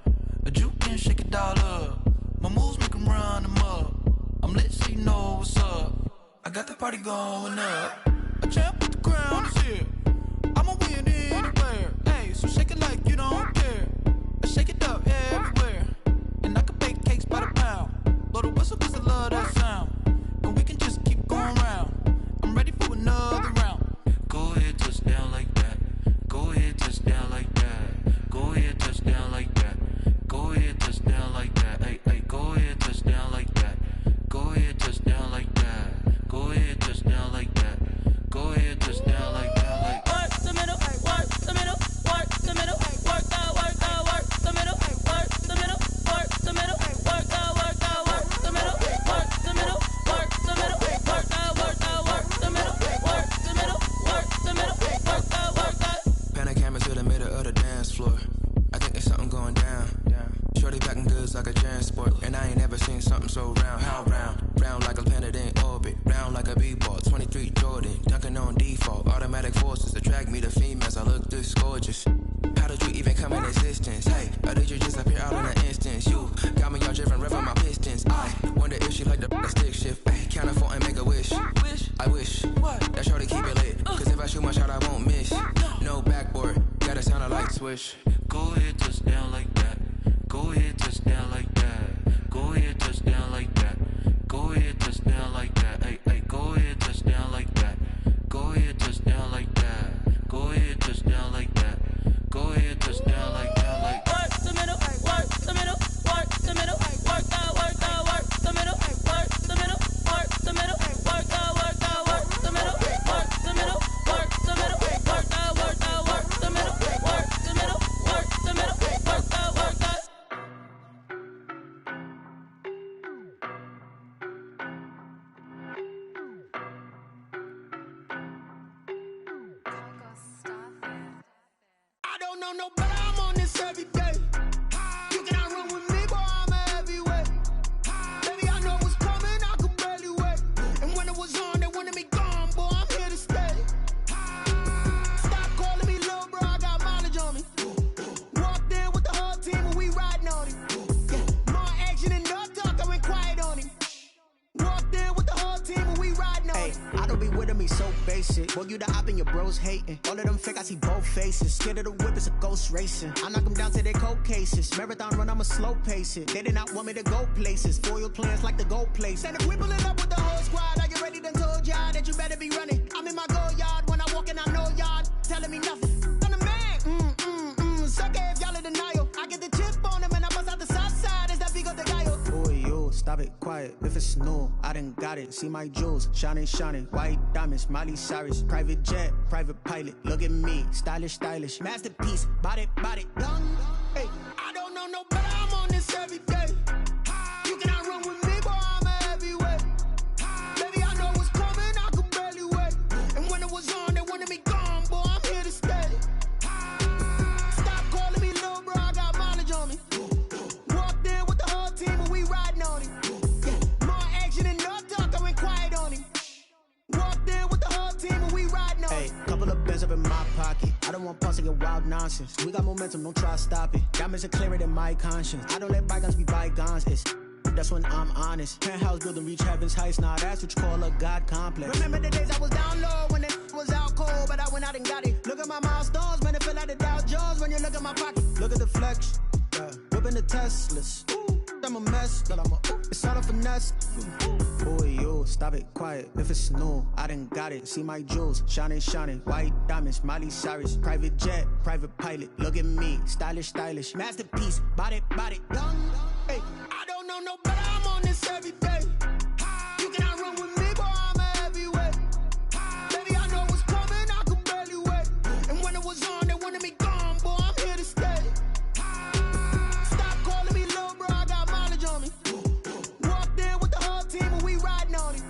A juke can shake it all up. My moves make 'em run them up. I'm lit so you know what's up. I got the party going up. A champ with the crown is here. I'ma win anywhere. Hey, so shake it like you don't care. I shake it up everywhere. And I can bake cakes by the pound. Blow the whistle 'cause I love that sound. And we can just keep going round. I'm ready for another round. Go ahead, touch down like that. Go ahead, touch down like that. Go ahead, touch down like that. Go ahead, touch down like that. Hey, hey, go ahead, touch down like that. Go ahead, touch down like that. Go ahead, touch down like that. Go ahead, touch down like that. default. 23 Jordan, dunking on default. Automatic forces attract me to females. I look this gorgeous. How did you even come in existence? Hey, or did you just appear out in an instance? You got me all driven, revving my pistons. I wonder if she like the stick shift. Hey, count it 4 and make a wish. I wish that shorty keep it lit. Cause if I shoot my shot, I won't miss. No backboard, gotta sound a like swish. Go ahead, touch down like that. Go ahead, touch down like that. Go ahead, touch down like that. Go ahead, touch down like that. Hey, hey, go ahead, touch down like that. Go ahead, touch down like that. Go ahead, touch down like that. Go ahead, touch down like that. Like work the middle, work the middle, work the middle, work that, work that, work the middle, work the middle, work the middle, work that, work that, work the middle, work the middle, work the middle, work that, work that, work the middle, work the middle, work the middle, work that, work that. I don't know no better, I'm on this every day. You cannot run with me, boy, I'm a heavyweight. Baby, I know what's coming, I could barely wait. And when it was on, they wanted me gone, boy, I'm here to stay. Stop calling me little bro, I got mileage on me. Walked in with the whole team and we riding on him. More action and no talk, I went quiet on him. Walked in with the whole team and we riding on him. I don't be with him, he's so basic. Boy, you the op and your bros hating. All of them fake, I see both faces. Scared of the whip, it's a ghost racing. I knock them down to their cold cases. Marathon run, I'ma slow pace it. They did not want me to go places. Foil plans like the gold place. And if we pulling up with the whole squad, I get ready done told y'all that you better be running. I'm in my go yard, when I walk in, I know y'all telling me nothing. I'm the man, sucker if y'all in denial. I get the chip on him and I bust out the south side, is that Vigo de Gallo? Boy, yo, stop it, quiet. If it's new, I done got it. See my jewels, shining, shining. White diamonds, Miley Cyrus. Private jet, private pilot. Look at me, stylish, stylish. Masterpiece, body, young. Hey, I don't know no better, I'm on this every day. You cannot run with me, boy, I'm a heavyweight. Baby, I know what's coming, I could barely wait. And when it was on, they wanted me gone, boy, I'm here to stay. Stop calling me little bro, I got mileage on me. Walked in with the whole team and we riding on him. More action and no talk, I went quiet on him. Walked in with the whole team and we riding on him. Hey, couple of bins up in my pocket. I don't want pulse to get wild nonsense. We got momentum, don't try to stop it. Diamonds are clearer than my conscience. I don't let bygones be bygones. It's that's when I'm honest. Penthouse building, reach heaven's heights. Nah, that's what you call a God complex. Remember the days I was down low when it was out cold, but I went out and got it. Look at my milestones, man, it feel like the Dow Jones when you look at my pocket. Look at the flex, whipping the Teslas. I'm a mess, but I'm a it's all a finesse. Boy, yo, stop it, quiet. If it's new, I done got it. See my jewels, shining, shining. White diamonds, Miley Cyrus. Private jet, private pilot. Look at me, stylish, stylish. Masterpiece, body, young. Hey, I don't know no better, I'm on this every day. You cannot run with me, boy, I'm a heavyweight. Baby, I know what's coming, I could barely wait. And when it was on, they wanted me gone, boy, I'm here to stay. Stop calling me little bro, I got mileage on me. Walked in with the whole team and we riding on him.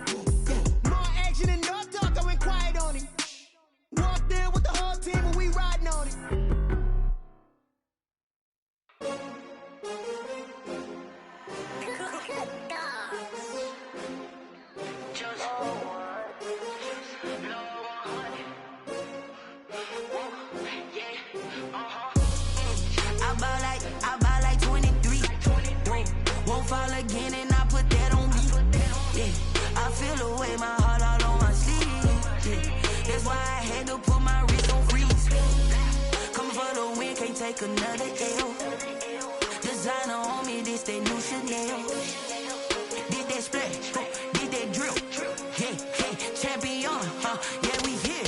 More action and no talk, I went quiet on him. Walked in with the whole team and we riding on him. I buy like 23. Won't fall again and I put that on me. Yeah, I feel the way, my heart all on my sleeve. Yeah, that's why I had to put my wrist on freeze. Coming for the win, can't take another L. Designer on me, this that new Chanel. Did that splash, did that drill. Yeah, champion, yeah, we here.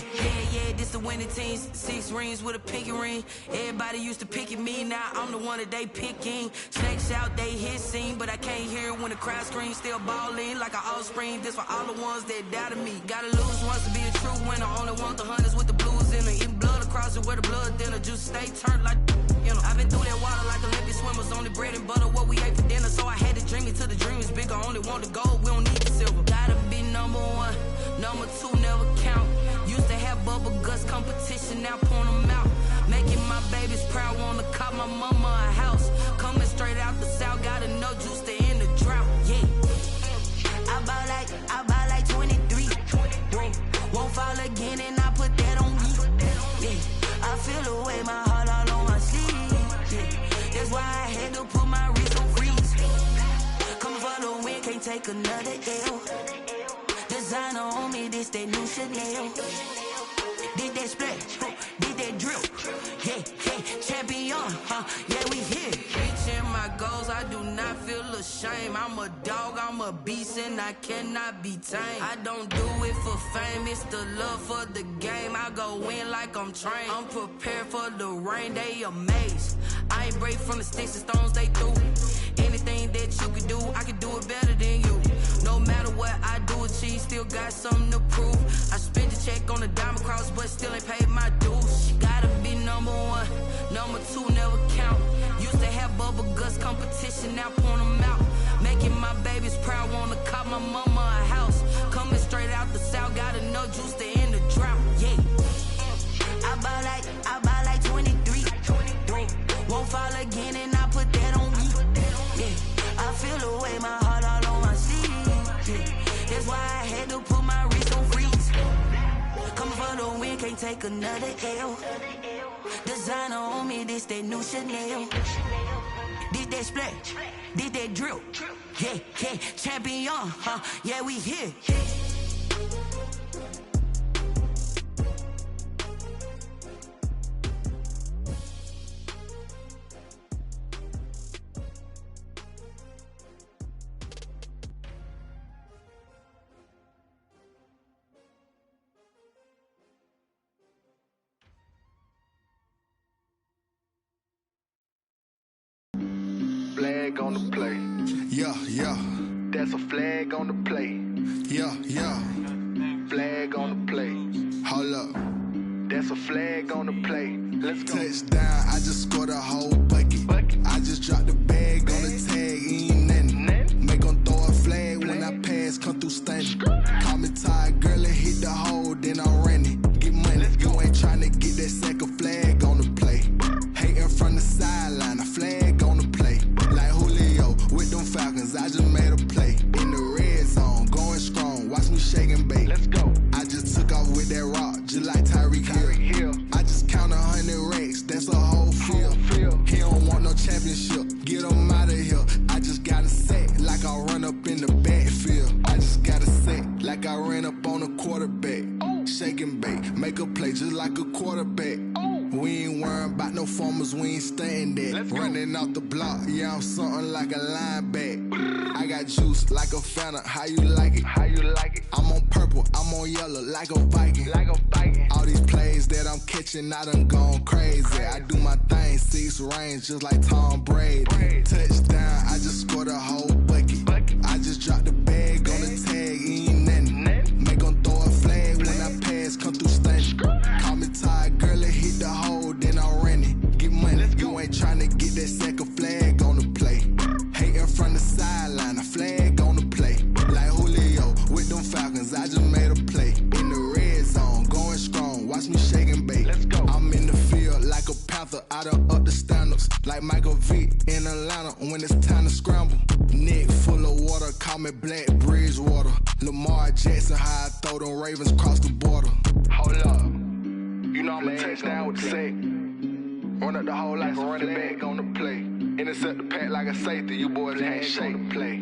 Yeah, this the winning team. 6 rings with a pinky ring. Everybody used to pick at me, now I'm the one that they picking. Snakes out, they hit scene, but I can't hear it when the crowd screams. Still ballin' like an offspring. This for all the ones that doubted me. Gotta lose once to be a true winner. Only want the hunters with the blues in it. Eating blood across it where the blood dinner. Just stay turned like, you know. I've been through that water like Olympic swimmers. Only bread and butter, what we ate for dinner. So I had to dream it till the dream is bigger. Only want the gold, we don't need the silver. Gotta be number 1, number 2 never count. Used to have bubble guts competition, now point them out. Making my babies proud, wanna cop my mama a house. Coming straight out the south, got enough juice to end the drought, yeah. I buy like 23. away my heart all on my sleeve. Yeah. That's why I had to put my wrist on freeze. Coming for the win, can't take another L. Designer on me, this that new Chanel. Did that splash, did that drip. Yeah, yeah, champion, yeah, we here. Reaching my goals, I do not feel ashamed. I'm a dog, I'm a beast, and I cannot be tamed. I don't do it for fame, it's the love for the game. I go in like I'm trained. I'm prepared for the rain, they amazed. I ain't break from the sticks and stones they threw. Anything that you can do, I can do it better than you. No matter what I do, achieve, still got something to prove. I spent the check on the diamond cross, but still ain't paid my dues. Gotta be number one, number two never count. Used to have bubble guts competition, now point them out. Making my babies proud, wanna cop my mama a house. Coming straight out the south, got enough juice to end the drought. Yeah, I buy like 23. Won't fall again, and I put that on me. Yeah, I feel away my heart all on my sleeve. Yeah, that's why I had to put my wrist on freeze. Coming for the win, can't take another L. Designer on me, this that new Chanel. Did that splash, did that drip. Yeah, yeah, champion, yeah, we here. Flag on the play. Yeah, yeah. That's a flag on the play. Yeah, yeah. Flag on the play. Hold up. That's a flag on the play. Let's go. Touchdown, I just scored a whole bucket. I just dropped the bag on the tag, ain't nothing. Make them throw a flag when I pass, come through stunning. Call me tired, girl, and hit the hole, then I'm running. Get money, you ain't tryna get that second flag on the play. Hating from the sideline, a flag on the play. Like Julio with them Falcons, I just made a play. In the red zone, going strong, watch me shake and bake. Let's go. I just took off with that rock, just like Tyreek Hill. I just count 100 racks, that's a whole field. He don't want no championship, get him out of here. I just got a set, like I run up in the backfield. I just got a set, like I ran up on a quarterback. Shake and bake, make a play just like a quarterback. We ain't worrying about no formers, we ain't staying there. Running off the block, yeah, I'm something like a linebacker. I got juice like a Fanta, how you like it? How you like it? I'm on purple, I'm on yellow, like a Viking. Like a Viking. All these plays that I'm catching, I done gone crazy. I do my thing, 6 rings, just like Tom Brady. Touchdown, I just scored a whole bucket. I just dropped the bag on the tag, ain't nothing. Make them throw a flag when I pass, come through stunning. Call me tired, girl, and hit the hole, then I'm running. Get money, you ain't tryna get that second flag on the play. Hating from the sideline, a flag on the play. Like Julio with them Falcons, I just made a play. In the red zone, going strong, watch me shake and bake. Let's go. I'm in the field like a Panther, I done up the standards. Like Michael Vick in Atlanta when it's time to scramble. Neck full of water, call me Black Bridgewater. Lamar Jackson, how I throw them Ravens across the border. Hold up. You know I'm a touchdown with the sack. Run up the whole like a running back on the play. Intercept the pack like a safety, you boys can't shake the play.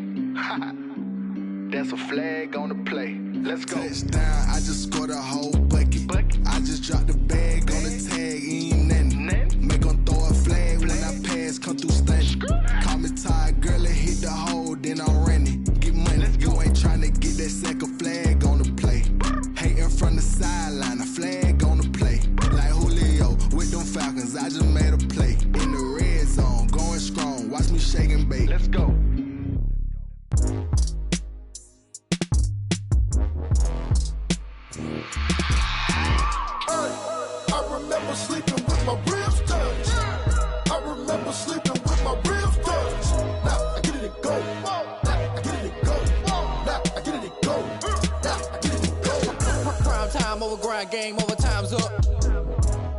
That's a flag on the play. Let's go. Touchdown, I just scored a whole bucket. I just dropped the bag on the tag, ain't nothing. Make them throw a flag when I pass, come through stunning. Call me tired, girl, and hit the hole, then I'm running. Get money, you ain't tryna get that second flag on the play. Hating from the sideline, a flag on the play. Like Julio with them Falcons, I just made a play. In the red zone, going strong, watch me shake and bake. Let's go. I remember sleeping with my ribs touched. I remember sleeping with my ribs touched. Now I get it and go. Now I get it and go. Now I get it and go. Now I get it and go. Prime time over, grind game over, time's up.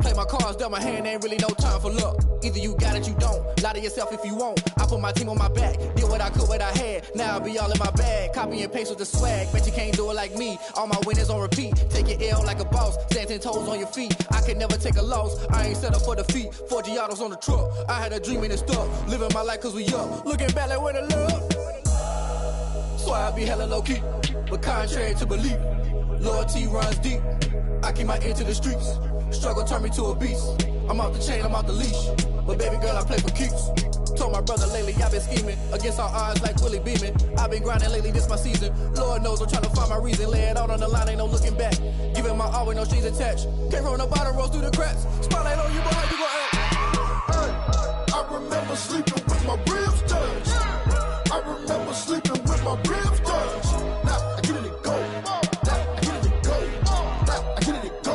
Play my cards, dealt my hand, ain't really no time for luck. Either you got it, you don't. Lie to yourself if you won't. I put my team on my back, did what I could, what I had. Now I'll be all in my bag, copy and paste with the swag. Bet you can't do it like me. All my winners on repeat. Take your L like a boss, stand 10 toes on your feet. I can never take a loss. I ain't set up for defeat. 4 Giottos on the truck. I had a dream and it's stuck. Living my life cause we up. Looking back like where the love. So I be hella low key, but contrary to belief, loyalty runs deep. I keep my ear to the streets. Struggle turned me to a beast. I'm off the chain, I'm off the leash. But baby girl, I play for keeps. Told my brother lately, I've been scheming against all odds like Willie Beeman. I've been grinding lately, this my season. Lord knows I'm trying to find my reason. Lay it out on the line, ain't no looking back. Giving my all with no strings attached. Came from the bottom, rose through the cracks. Spotlight on you, boy, how you gon' act? I remember sleeping with my ribs touched. I remember sleeping with my ribs touched. Now I get it go. Now I get it go. Now I get it go.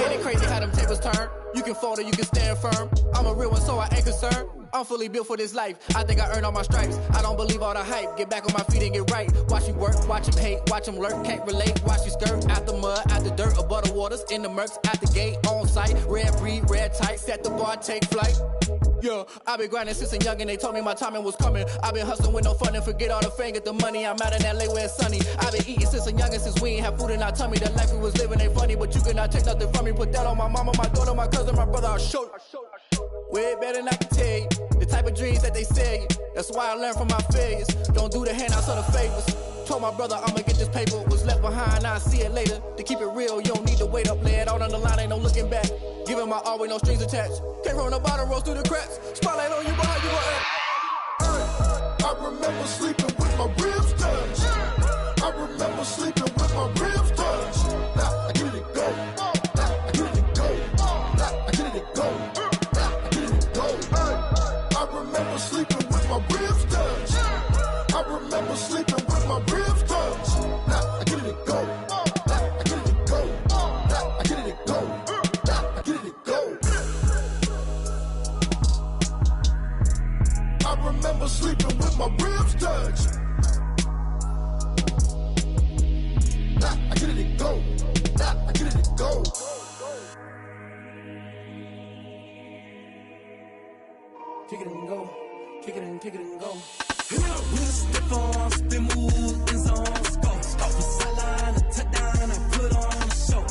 Ain't it crazy how them tables turn? You can fold or you can stand firm. I'm a real one, so I ain't concerned. I'm fully built for this life. I think I earned all my stripes. I don't believe all the hype. Get back on my feet and get right. Watch you work, watch him hate, watch him lurk. Can't relate, watch you skirt. Out the mud, out the dirt, above the waters, in the murks, at the gate, on site. Red breed, red tight, set the bar, take flight. Yeah, I been grinding since a youngin', they told me my timing was coming. I been hustling with no fun and forget all the fame, get the money. I'm out in LA where it's sunny. I been eating since a youngin', since we ain't have food in our tummy. The life we was living ain't funny, but you cannot take nothing from me. Put that on my mama, my daughter, my cousin, my brother, I'll show you. Way better than I can tell you. The type of dreams that they sell you. That's why I learned from my failures. Don't do the handouts or the favors. Told my brother I'ma get this paper. Was left behind, I'll see it later. To keep it real, you don't need to wait up. Lay it out on the line, ain't no looking back. Giving my all with no strings attached. Came from the bottom, rose through the cracks. Spotlight on you, boy, how you gon' act? I remember sleeping with my ribs touched. I remember sleeping with my ribs touched. Now I get it go. Now I get it go. Now I get it go. Now I get it go. I remember sleeping with my ribs touched. I remember sleeping with my ribs touched. Now I get it go. Now I get it go. Now I get it go. Now I get it go. I remember sleeping with my ribs touched. Now I get it go. Now I get it go. Kick it and go. Kick it and go. With a stiff arm, spin move, in zones, go. From sideline to touchdown, I put on a show.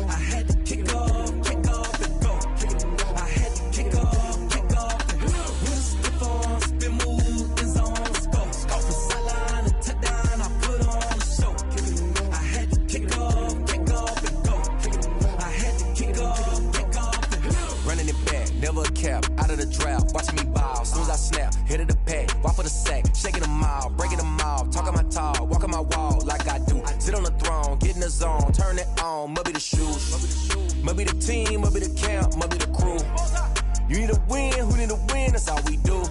I had to kick off and go. I had to kick off and go. With a stiff arm, spin move, in zones, go. From sideline to touchdown, I put on a show. I had to kick off and go. I had to kick off and go. Running it back, never a cap, out of the draft, watching me ball. Soon as I snap, hit of the pack, walk for the sack, shaking them all, breaking them all, talking my talk, walking my wall like I do. Sit on the throne, get in the zone, turn it on, must be the shoes, must be the team, must be the camp, must be the crew. You need a win, who need a win, that's all we do.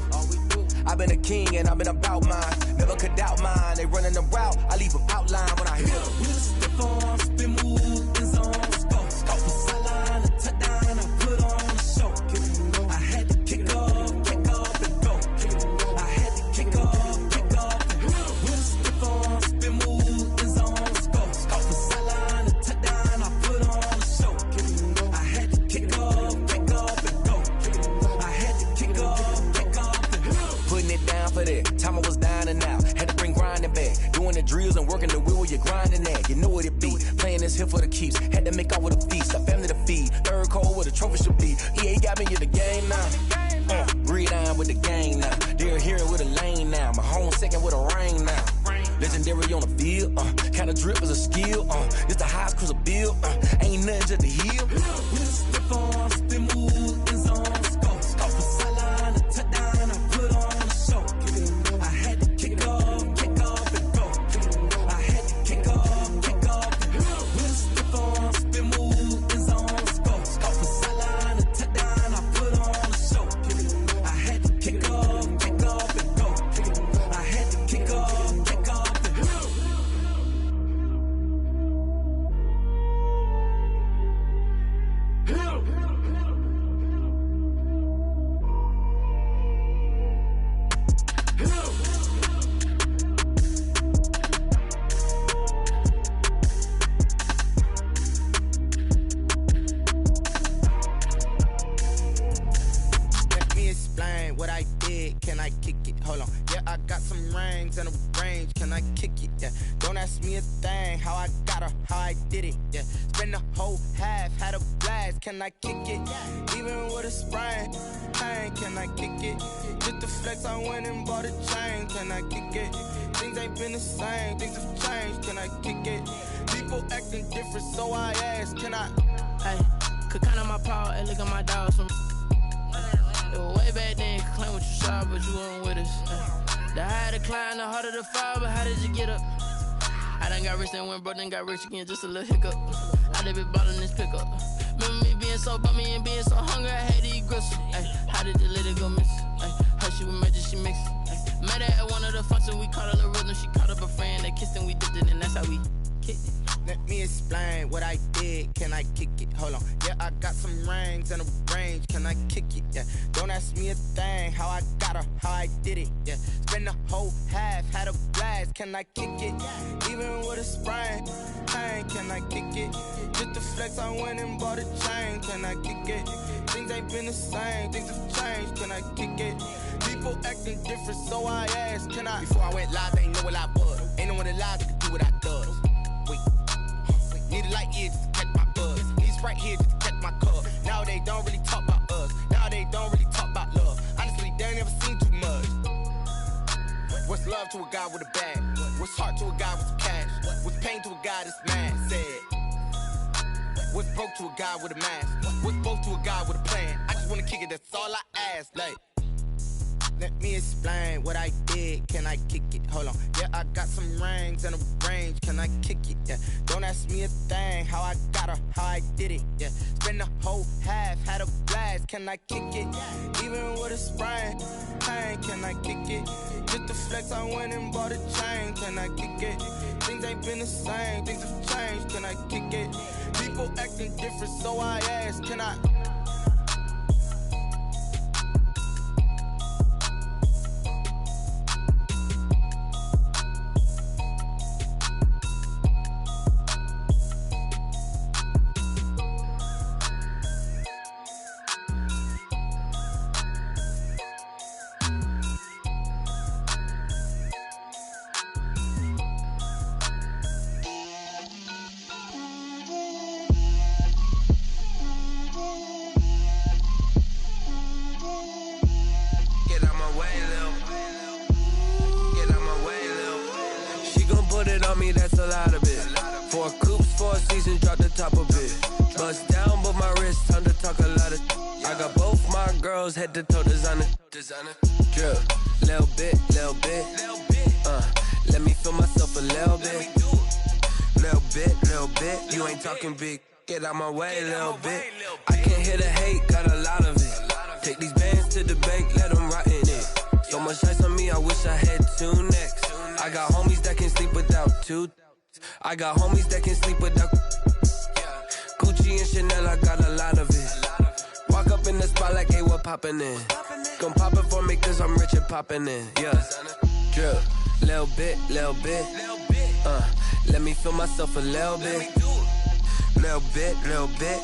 I've been a king and I've been about mine, never could doubt mine. They running the route, I leave them outline when I hit them. With a stiff arm, spin move, in zones, go. From sideline to touchdown, I put on a show. I had to kick off and go. I had to kick off and go. With a stiff arm, spin move, in zones, go. From sideline to touchdown, I put on a show. I had to kick off and go. I had to kick off and go. Putting it down for that, time I was down and out. Had to bring grinding back, doing the drills and working the wheel where you're grinding at. You know what it be, playing this here for the keeps. Had to make out with a feast, a family to feed. Third cold where the trophy should be. EA got me in the game now. Breed on with the game now. They're here with a lane now. My home second with a ring now. Legendary on the field, kind of drip is a skill. It's the highest cruiser bill, ain't nothing just the heel. With a stiff arm, spin move, in zones, go. From sideline to touchdown, I put on a show. I had to kick off and go. I had to kick off and go. With a stiff arm, spin move, in zones, go. From sideline to touchdown, I put on a show. I had to kick off and go. I had to kick off and go. I kick it? Hold on. Yeah, I got some rings and a range. Can I kick it? Yeah. Don't ask me a thing. How I got her, how I did it. Yeah. Spend the whole half, had a blast. Can I kick it? Even with a sprain, pain. Can I kick it? Just the flex, I went and bought a chain. Can I kick it? Things ain't been the same. Things have changed. Can I kick it? People acting different, so I ask. Can I? Hey, could count on my power and look at my dogs from. It was way back then, could claim what you saw, but you weren't with us. The higher the climb, the harder the fall, but how did you get up? I done got rich and went broke, then got rich again, just a little hiccup. I done been bought in this pickup. Remember me being so bummy and being so hungry, I had to eat gristle. Ay, how did the lady go miss? Ay, her she was magic, she mixed. Ay, met her at one of the functions, we caught a little rhythm, she caught up a friend, they kissed and we dipped it, and that's how we kicked it. Let me explain what I did. Can I kick it? Hold on. Yeah, I got some rings and a range. Can I kick it? Yeah. Don't ask me a thing. How I got her, how I did it. Yeah. Spend the whole half, had a blast. Can I kick it? Even with a sprain, pain. Can I kick it? Just the flex, I went and bought a chain. Can I kick it? Things ain't been the same. Things have changed. Can I kick it? People acting different, so I asked. Can I? Before I went live, they ain't know what I was. Ain't no one alive that could do what I does. Wait. Need a light here just to catch my buzz. Need Sprite here just to catch my cup. Now they don't really talk about us. Now they don't really talk about love. Honestly, they ain't never seen too much. What's love to a guy with a bag? What's heart to a guy with some cash? What's pain to a guy that's mad? Said. What's broke to a guy with a mask? What's broke to a guy with a plan? I just wanna kick it, that's all I ask. Like, let me explain what I did. Can I kick it? Hold on. Yeah, I got some rings and a range. Can I kick it? Yeah. Don't ask me a thing. How I got her, how I did it. Yeah. Spend the whole half, had a blast. Can I kick it? Even with a sprain, pain. Can I kick it? Just the flex, I went and bought a chain. Can I kick it? Things ain't been the same. Things have changed. Can I kick it? People acting different, so I ask. Can I? That's a lot of it. 4 coops, 4 seasons, drop the top of it. Bust down, but my wrist, time to talk a lot of. I got both my girls, head to toe designer. Drip, little bit. Let me feel myself a little bit. Little bit. You ain't talking big. Get out my way, little bit. I can't hear the hate, got a lot of it. Take these bands to the bank, let them rot in it. So much ice on me, I wish I had 2 necks. I got homies that can sleep without 2. I got homies that can sleep without Gucci and Chanel, I got a lot of it. Walk up in the spot like, hey, what poppin' in? Gon' pop it for me cause I'm rich and poppin' in. Yeah, drip, little bit. Let me feel myself a little bit. Little bit.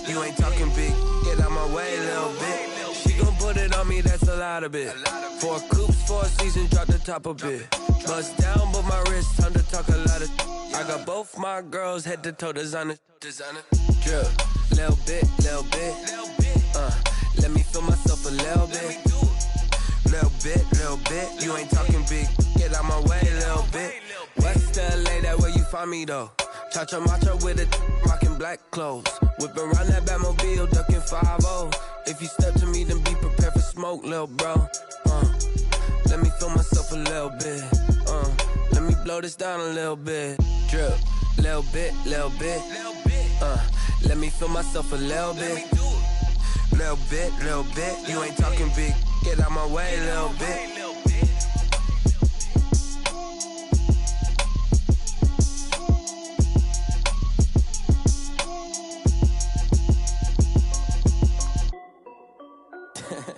You ain't talking big. Get out my way, little bit. She gon' put it on me, that's a lot of it. 4 coops, 4 seasons, drop the top a bit. Bust down, but my wrist, time to talk a lot of. I got both my girls, head to toe designer. Drip, little bit. Let me feel myself a little bit. Little bit. You ain't talking big. Get out my way, little bit. West LA, that where you find me though. Cha-cha matcha with it, rockin' black clothes. Whip around that Batmobile, ducking 5-0. If you step to me, then be prepared for smoke, lil' bro. Let me feel myself a little bit. Let me blow this down a little bit. Drip, little bit. Let me feel myself a little bit. Little bit. You ain't talking big. Get out my way, little bit.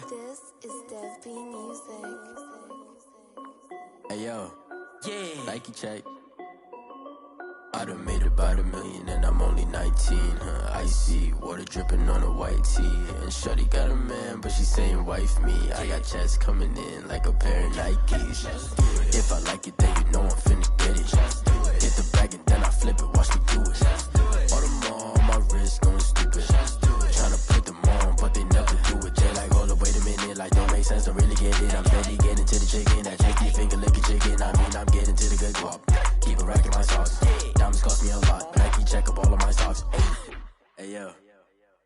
This is Dev B Music. Hey yo, yeah, Nike check. I done made a about $1 million and I'm only 19. Icy, water dripping on a white tee. And shorty got a man, but she saying wife me. I got checks coming in like a pair of Nikes. If I like it, then you know I'm finna get it. Hit the bag and then I flip it, watch me do it. All on my wrist going stupid. Tryna put them on, but they never do it. They like, hold up, wait a minute, like don't make sense, don't really get it. I'm steady getting to the chicken, that chicky finger licking chicken. I mean, I'm getting to the good guap. Keep a rack in my socks. Diamonds cost me a lot. Nike check up all of my socks. Hey yo,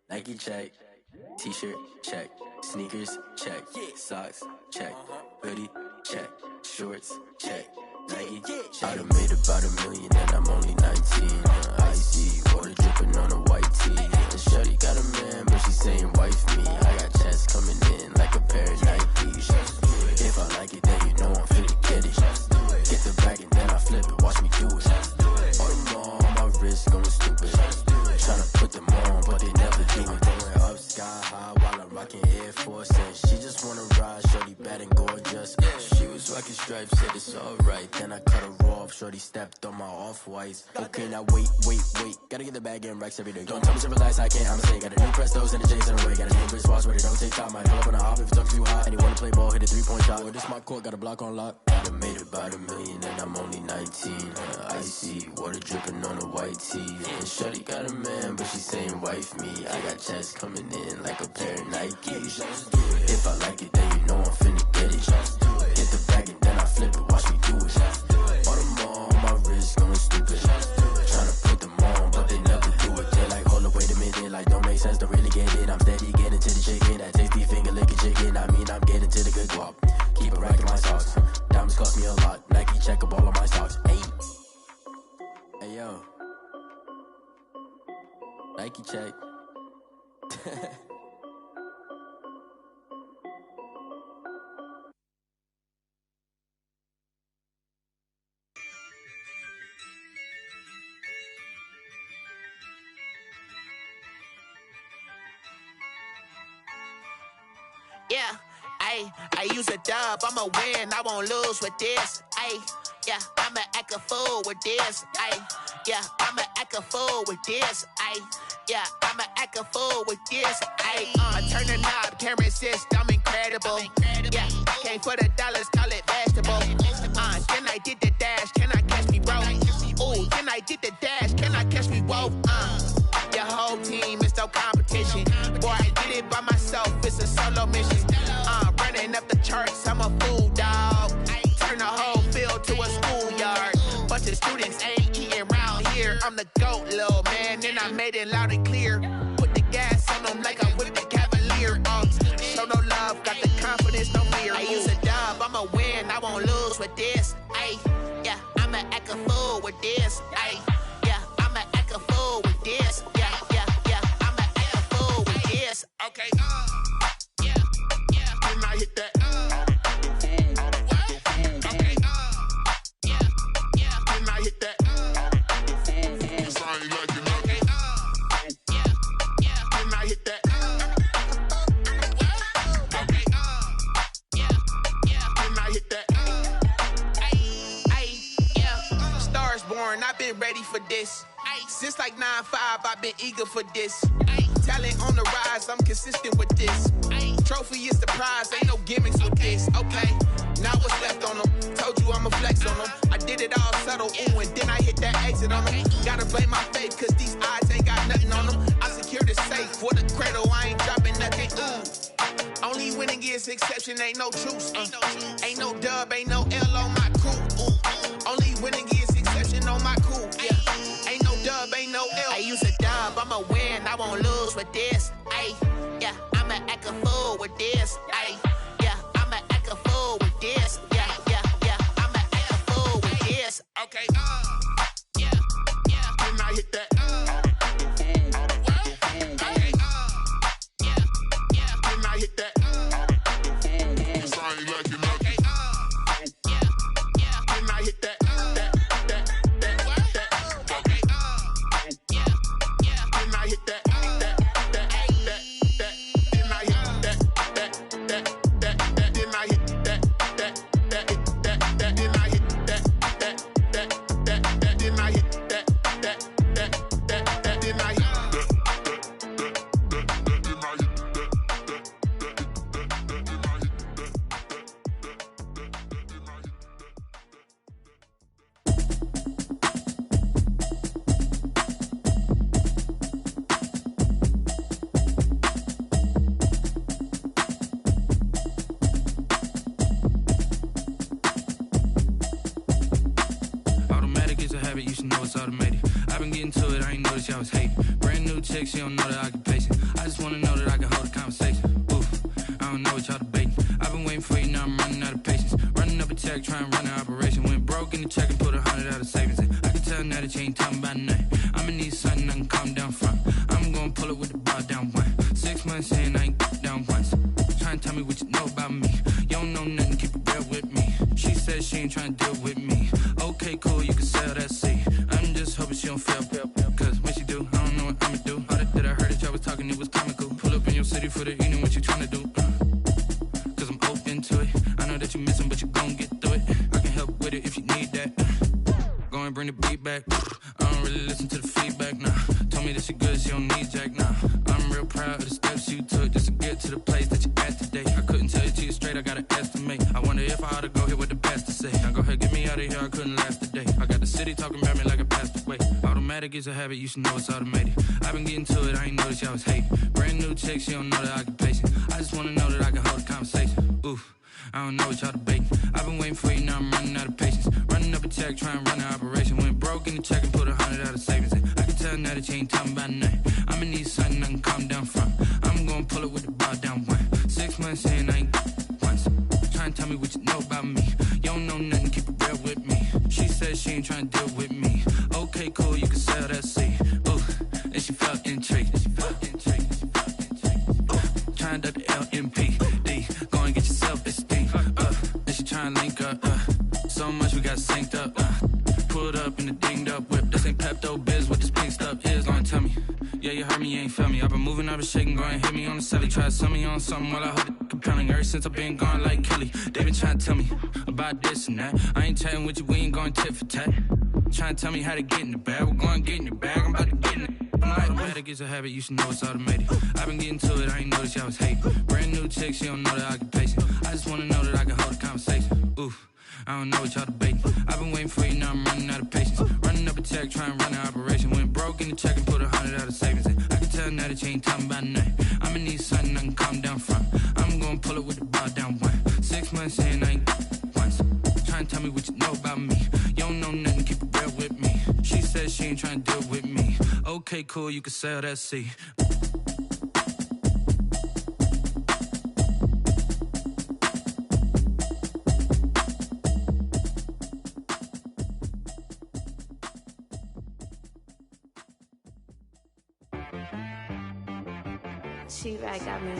Nike check. T-shirt check. Sneakers check. Socks check. Hoodie check. Shorts check. Nike. I done made about $1 million and I'm only 19. Icy, water dripping on a white tee. And shorty got a man, but she saying wife me. I got checks coming in like a pair of Nikes. If I like it, then you know I'm finna get it. Get the bag and then I flip it, watch me do it. All on my wrist going stupid. Tryna put them on, but they never do it. Going up sky high while I'm rocking Air Force. And she just wanna ride, shorty bad and gorgeous. She was rocking stripes, said it's alright. Then I cut her off, shorty stepped on my off-whites. Okay, now wait. Gotta get the bag and racks every day. Don't tell me to relax, I can't, I'ma say. Got a new Prestos and the Jags in the way. Got a new wristwatch where they don't take time. I pull up on the hop if it's talking too hot. And you wanna play ball, hit a 3-point shot. Or this my court, got a block on lock. I done made about $1 million and I'm only 19. Icy, water dripping on a white tee. And shorty got a man, but she saying wife me. I got checks coming in like a pair of Nikes. If I like it, then you know I'm finna get it. Hit the bag and then I flip it, watch me do it. All on my wrist going stupid. Tryna put them on, but they never do it. They like, hold up, wait a minute, like don't make sense, don't really get it. I'm steady getting to the chicken, that tasty finger licking chicken. I mean, I'm getting to the good guap. Keep a rack in my socks. Diamonds cost me a lot. Nike check up all of my socks. Hey yo, Nike check. Yeah, I use a dub, I'ma win, I won't lose with this. Yeah, I'ma act a fool with this. Yeah, I'ma act a fool with this. Yeah, I'ma act a fool with this. I turn the knob, camera assist, I'm incredible. Yeah, came for the dollars, call it vegetable. Then I did the dash, can I catch me, bro? Ooh, then I did the dash, can I catch me, whoa? Your whole team is no competition. Boy, I did it by myself, it's a solo mission. Running up the charts, I'm a fool, dog. Turn the whole field to a schoolyard. Bunch of students ain't eating round here. I'm the GOAT, little man, and I made it loud and clear. Put the gas on them like I'm with the Cavalier. Show no love, got the confidence, no fear. I use a dub, I'ma win, I won't lose with this. Yeah, I'ma act a fool with this. Yeah, I'ma act a fool with this. Yeah, I'ma act a fool with this. Okay, yeah, can I hit that? Okay, yeah, can I hit that? I ain't like it, okay, yeah, can I hit that? Okay, yeah, can I hit that? Yeah, stars born, I've been ready for this. Since like 9-5, I've been eager for this. Talent on the rise, I'm consistent with this. Trophy is the prize, ain't no gimmicks with this. Okay, now what's left on them? Told you I'ma flex on them. I did it all subtle, ooh, and then I hit that exit on them. Gotta blame my faith, cause these odds ain't got nothing on them. I secured the safe for the cradle, I ain't dropping nothing, ooh. Only winning is exception, ain't no truce. Ain't no dub, ain't no L on my crew, ooh. Only winning is exception on my crew, yeah. Ain't no dub, ain't no L. I use a dub, I'ma win, I won't lose with this. Yeah, I'ma act a fool with this. Yeah, I'ma act a fool with this. Yeah, I'ma act a fool with this. Okay, yeah, can I hit that? Okay, yeah, can I hit that? I ain't like it, okay, yeah, can I hit that? Okay, yeah, can I hit that? Can I hit that? hate. Brand new chick, she don't know the occupation. I just wanna know that I can hold a conversation. Oof, I don't know what y'all debating. I've been waiting for you, now I'm running out of patience. Running up a check, trying to run an operation. Went broke in the check and put 100 out of savings in. I can tell now that you ain't talking about nothing. I'ma need something I can calm down from. I'm gonna pull it with the bar down one. 6 months in, I ain't down once. Trying to tell me what you know about me. You don't know nothing, keep it real with me. She said she ain't trying to deal with me. Okay, cool, you can sell that seat. I'm just hoping she don't fail. Cause when she do, I don't know what I'ma do. All that I heard that y'all was talking, it was comical. Pull up in your city for the evening, what you trying to do? Cause I'm open to it. I know that you missing, but you gon' get through it. I can help with it if you need that. Go and bring the beat back. I don't really listen to the feedback, nah. Told me that she good, she don't need Jack, nah. I'm real proud of the steps you took just to get to the place that you at today. I couldn't tell you to you straight, I gotta estimate. I wonder if I ought to go here with the pastor say. Now go ahead, get me out of here, I couldn't last today. I got the city talking about me like a passed away. Automatic is a habit, you should know it's automated. I've been getting to it, I ain't noticed y'all was hate. Brand new chick, she don't know the occupation. I just wanna know that I can hold a conversation. Oof, I don't know what y'all debating. I've been waiting for you, now I'm running out of patience. Running up a check, trying to run an operation. Went broke in the check and put 100 out of savings in. I can tell now that you ain't talking about nothing. I'ma need something I can calm down from. I'm gonna pull it with the bar down one. 6 months in, I ain't once. Trying to tell me what you know about me. You don't know nothing, keep it real with me. She said she ain't trying to deal with me. Okay, cool, you can sell that seat. Ooh, and she felt intrigued. Trying to the LMPD. Go and get yourself esteem. And she trying to link up. So much we got synced up. Pulled up in the dinged up whip. This ain't Pepto Biz, what this pink stuff is. Long tell me. Yeah, you heard me, you ain't felt me. I've been moving, I've been shaking, go and hit me on the celly. Try to sell me on something while I hold it compelling. Ever since I've been gone like Kelly, they been trying to tell me about this and that. I ain't chatting with you, we ain't going tit for tat. Trying to tell me how to get in the bag. We're going to get in the bag, I'm about to get in it. Automatic is a habit, you should know it's automated. I've been getting to it, I ain't noticed y'all was hate. Brand new chick, she don't know the occupation. I just wanna know that I can hold a conversation. Oof, I don't know what y'all debating. I've been waiting for you, now I'm running out of patience. Running up a check, trying to run an operation. Went broke in the check and put 100 out of savings in. I can tell now that you ain't talking about nothing. I'ma need something I can calm down from. I'm gonna pull it with the bar down one. 6 months in, I ain't once. Trying to tell me what you know about me. You don't know nothing, keep it real with me. She said she ain't trying to deal with me. Okay, cool, you can sell that seat. She right got me.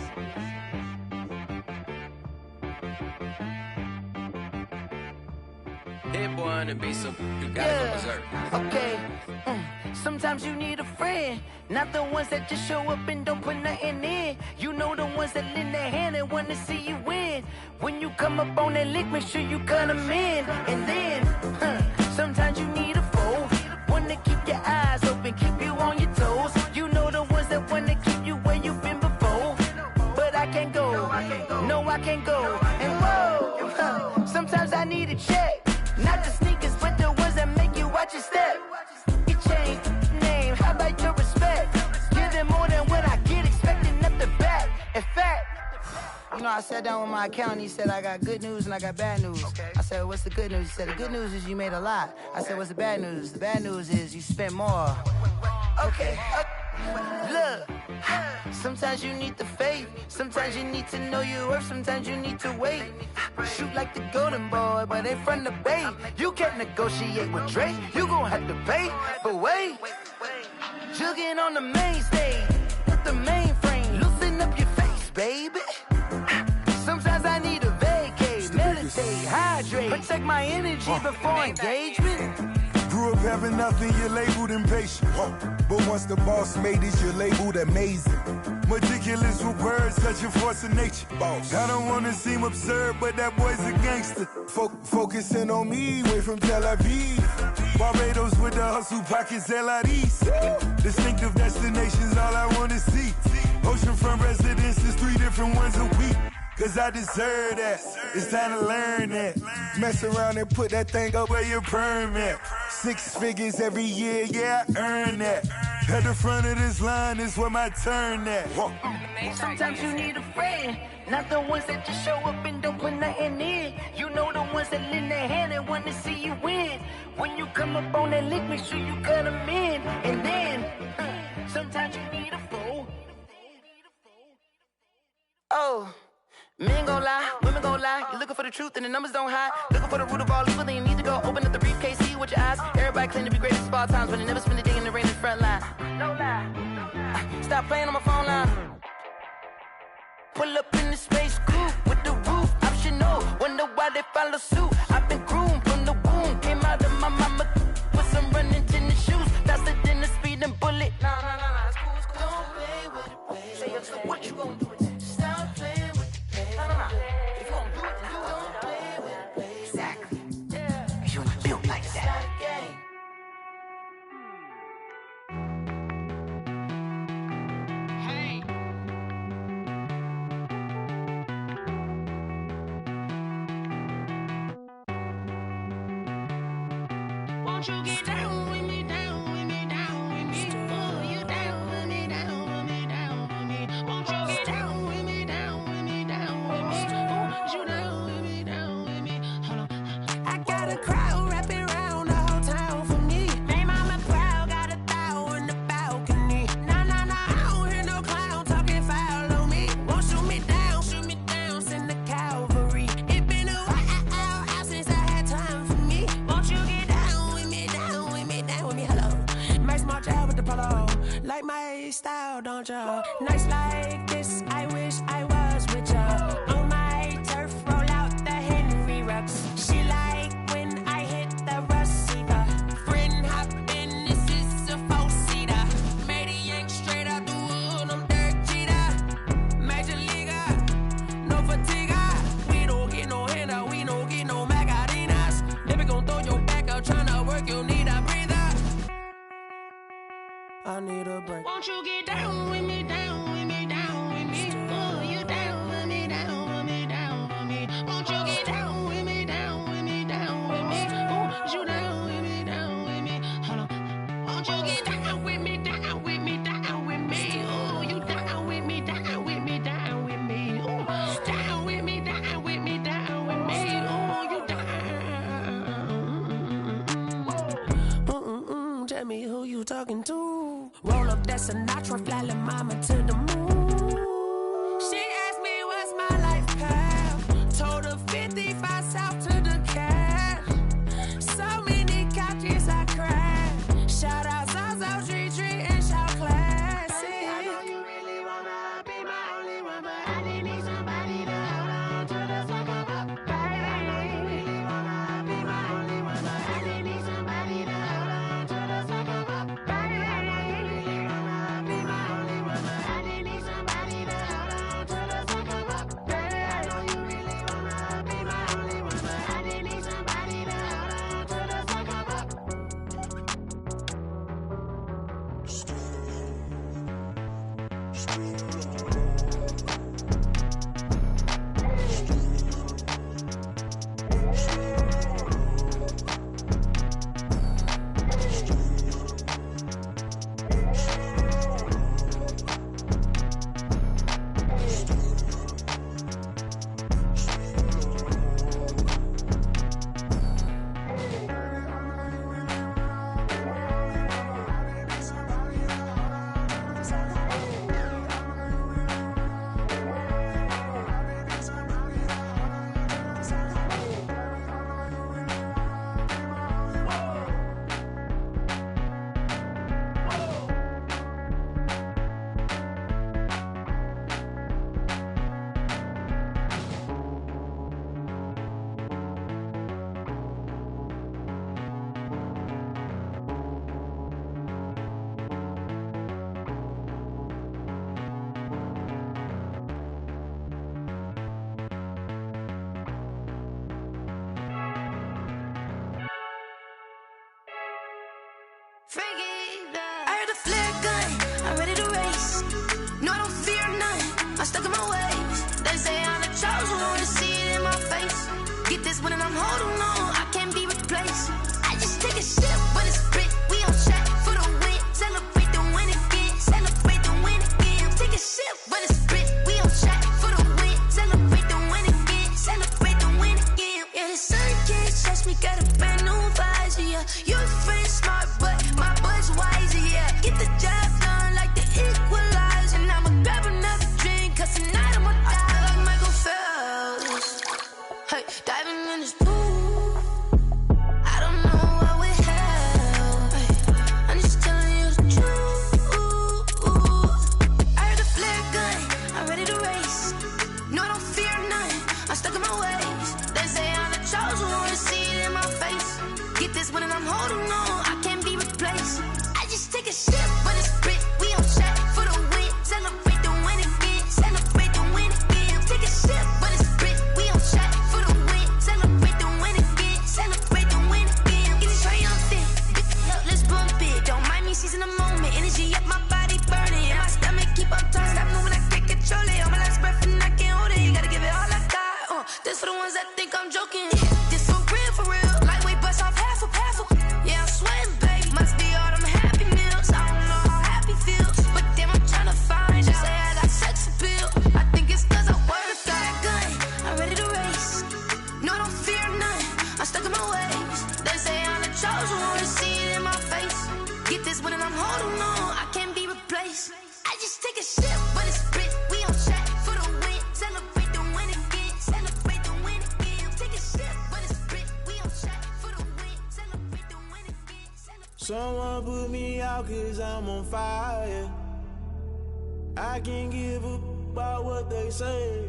Hit boy on the beat, so you gotta go berserk. Okay. Sometimes you need a friend, not the ones that just show up and don't put nothing in. You know the ones that lend their hand and wanna see you win. When you come up on that lick, make sure you cut them in. And then, sometimes you need a foe, one to keep your eyes open, keep you on your toes. You know the ones that wanna keep you where you've been before. But I can't go, no I can't go. And whoa, sometimes I need a check, not the sneakers, but the ones that make you watch your step. Change name, how about your respect? Give them more than what I get, expecting nothing back. In fact, you know, I sat down with my accountant, he said, I got good news and I got bad news. I said, what's the good news? He said, the good news is you made a lot. I said, what's the bad news? The bad news is you spent more. Okay, look, sometimes you need the faith, sometimes you need to know your worth, sometimes you need to wait. Shoot like the golden boy, but ain't from the bay. You can't negotiate with Drake, you gon' have to pay. But wait, jugging on the main stage with the mainframe, loosen up your face, baby. Sometimes I need a vacate, meditate, hydrate, protect my energy before engagement. Grew up having nothing, you're labeled impatient. But once the boss made it, you're labeled amazing. Meticulous with words, such a force of nature. I don't wanna seem absurd, but that boy's a gangster. Focusing on me, way from Tel Aviv. Barbados with the hustle pockets, LIDs. Distinctive destinations, all I wanna see. Oceanfront residences, 3 different ones a week. Cause I deserve that, it's time to learn that. Mess around and put that thing up where your permit. 6 figures every year, yeah, I earn that. At the front of this line is where my turn at. Sometimes you need a friend, not the ones that just show up and don't put nothing in. You know the ones that lend their hand and want to see you win. When you come up on that lick, make sure you cut them in. And then, Sometimes you need a fool. Oh, men gon' lie, women gon' lie. You're looking for the truth and the numbers don't hide. Looking for the root of all evil, then you need to go open up the briefcase, see with your eyes. Everybody claim to be great at all times, but they never spend a day in the rain in the front line. No lie. Stop playing on my phone line. Pull up in the space coupe with the roof optional. Wonder why they follow suit. I've been groomed from the womb. Came out of my mama with some running tennis shoes. Faster than the speeding bullet. Nah, it's cool, it's cool. Don't play with it, baby. Say so what you gon' do with it? Stop playing with it, baby. Nah. If you gon' do it, then don't play with it, baby. Exactly. Yeah. Cause you ain't built like that. It's not a game. Won't you get down with me, down with me, down with me? Oh, you down with me, down with me, down with me. Won't you get down with me, down with me, down with me? Oh, you down with me, down with me? Hold on. I got a crowd wrapping around the whole town for me. Name on my crowd, got 1,000 in the balcony. Nah, I don't hear no clown talking foul on me. Won't shoot me down, send the cavalry. It been a while since I had time for me. Won't you get down with me, down with me, down with me? Hello. Max March out with the polo. Like my style, don't ya? Nights like this, I wish I was with ya. On my turf, roll out the Henry Rux. She like when I hit the receiver. Friend hop in, this is a 4-seater. Made a yank straight out the wood, I'm Derek Jeter. Major leaguer, no fatigue. We don't get no handout, we don't get no Macarinas. Never gon' throw your back out, tryna work, you need a breather. I need a break. Won't you get down with me, down with me, down with me? Oh, you down with me, down with me, down with me? Won't you get down with me, down with me, down with me? Oh, you down with me, down with me? Hold on. Won't you get down with me, down with me, down with me? Oh, you down with me, down with me, down with me? Oh, down with me, down with me, down with me? Oh, you down. Tell me who you talking to. Roll up that Sinatra, fly la mama to the moon. She asked me what's my life path. Told her 55 south to the cash. So many couches I crashed. Shout out Zazo, Tree, and shout classic. I know you really wanna be my only one, but I didn't need somebody to hold on to the second up. Baby, I know you really wanna be my only one, but I didn't need somebody to hold on to the second up. Baby, I know you really wanna be my only one, but I didn't need somebody to hold on to the second up. Baby, I know you really wanna be my only one, but I didn't need somebody to hold on to the second up. I heard a flare gun, I'm ready to race. No, I don't fear none, I'm stuck in my ways. They say I'm the chosen one, to see it in my face. Get this one and I'm holding on, I can't be replaced. I just take a sip, but it's spit, we on shot for the win. Celebrate the win again, celebrate the win again. Take a sip, but it's spit, we on shot for the win. Celebrate the win again, celebrate the win again. Yeah, the sun can't touch me, got a brand new visor, yeah. Your friend smart, but my bud's wiser, yeah. Get the job done like Someone put me out 'cause I'm on fire. I can't give a about what they say.